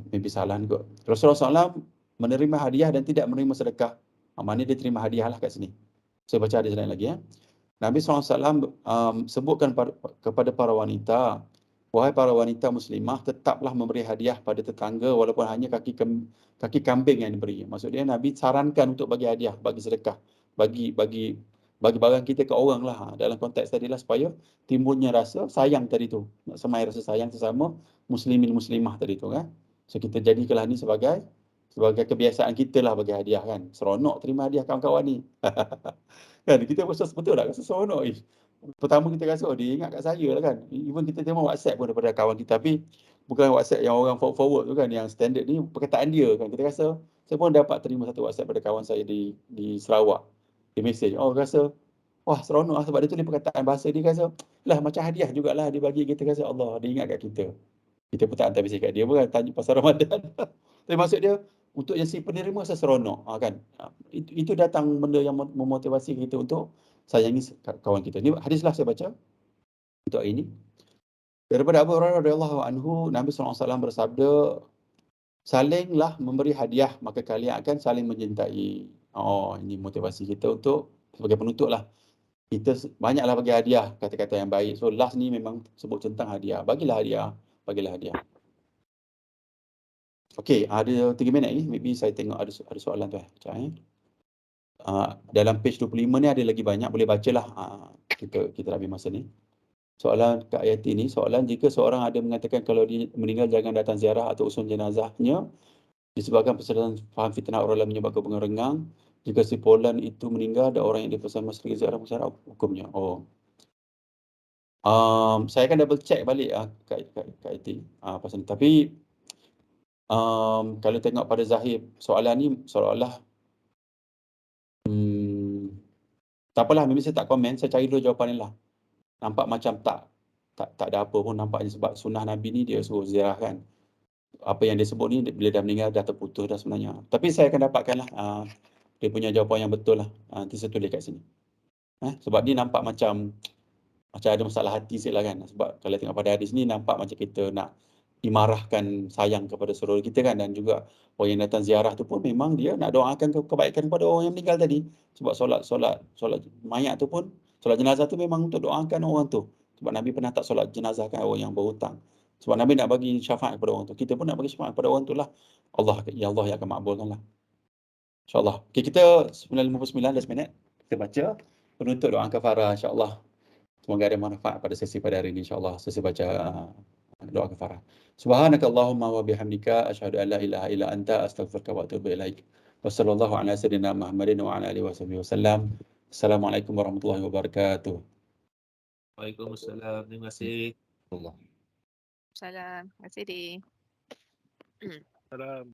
[SPEAKER 1] maybe salah ni kot. Rasulullah SAW menerima hadiah dan tidak menerima sedekah. Maknanya dia terima hadiah lah kat sini. Saya baca hadis lain lagi ya. Nabi SAW sebutkan kepada para wanita, wahai para wanita muslimah, tetaplah memberi hadiah pada tetangga walaupun hanya kaki kambing yang diberi. Maksudnya Nabi sarankan untuk bagi hadiah, bagi sedekah, bagi barang kita ke orang lah. Dalam konteks tadilah supaya timbulnya rasa sayang tadi tu. Semai rasa sayang sesama muslimin muslimah tadi tu kan. So kita jadikanlah ni sebagai kebiasaan kita lah bagi hadiah kan. Seronok terima hadiah kawan-kawan ni. Kan kita rasa betul tak? Rasa seronok. Pertama kita rasa dia ingat kat saya lah kan. Even kita terima WhatsApp pun daripada kawan kita, tapi bukan WhatsApp yang orang forward tu kan, yang standard ni perkataan dia kan. Kita rasa, saya pun dapat terima satu WhatsApp daripada kawan saya di Sarawak. Dia mesej, rasa wah seronok lah sebab dia tulis perkataan bahasa dia, rasa lah macam hadiah jugalah dia bagi kita, rasa Allah dia ingat kat kita. Kita pun tak hantar mesej kat dia pun kan, tanya pasal Ramadan. Tapi maksud dia, untuk yang si penerima saya seronok kan. Itu datang benda yang memotivasi kita untuk sayangi kawan kita. Ni hadislah saya baca untuk hari ini. Daripada Abu Hurairah radhiyallahu anhu, Nabi SAW bersabda, salinglah memberi hadiah maka kalian akan saling mencintai. Ini motivasi kita untuk sebagai penutup lah. Kita banyaklah bagi hadiah, kata-kata yang baik. So last ni memang sebut tentang hadiah. Bagilah hadiah. Okey, ada 3 minit ni. Maybe saya tengok ada soalan tu. Sekejap dalam page 25 ni ada lagi banyak, boleh bacalah. Kita dah habis masa ni. Soalan Kak Ayati ni, soalan jika seorang ada mengatakan kalau dia meninggal jangan datang ziarah atau usul jenazahnya disebabkan persediaan faham fitnah orang lain menyebabkan pengerengang. Jika si Polan itu meninggal, ada orang yang dipesan masuk ziarah masyarakat, hukumnya. Saya akan double check balik Kak Ayati pasal ni. Tapi kalau tengok pada zahir soalan ni seolah-olah tak apalah, memang saya tak komen, saya cari dulu jawapan ni lah. Nampak macam tak ada apa pun nampaknya, sebab sunnah Nabi ni dia suruh ziarah kan. Apa yang dia sebut ni bila dah meninggal dah terputus dah sebenarnya. Tapi saya akan dapatkan lah dia punya jawapan yang betul lah. Nanti saya tulis kat sini. Sebab dia nampak macam ada masalah hati sikit lah kan. Sebab kalau tengok pada hadis ni nampak macam kita nak imarahkan sayang kepada saudara kita kan. Dan juga orang yang datang ziarah tu pun memang dia nak doakan kebaikan kepada orang yang meninggal tadi. Sebab solat mayat tu pun, solat jenazah tu memang untuk doakan orang tu. Sebab Nabi pernah tak solat jenazah kan orang yang berhutang. Sebab Nabi nak bagi syafaat kepada orang tu. Kita pun nak bagi syafaat kepada orang tu lah. Allah yang akan makbulkan lah. InsyaAllah. Okay, kita 9:59 dah seminit. Kita baca penutup doa kafarah insyaAllah. Semoga ada manfaat pada sesi pada hari ini insyaAllah. Sesi baca doa kafarah. Subhanakallahumma wa bihamdika asyhadu an la ilaha illa anta astaghfiruka wa atubu ilaik. Wassallallahu ala sayyidina Muhammadin wa ala alihi wasallam. Assalamualaikum warahmatullahi wabarakatuh.
[SPEAKER 3] Waalaikumsalam. Terima kasih.
[SPEAKER 2] Allah.
[SPEAKER 4] Salam. Terima kasih, Dik.
[SPEAKER 3] Salam.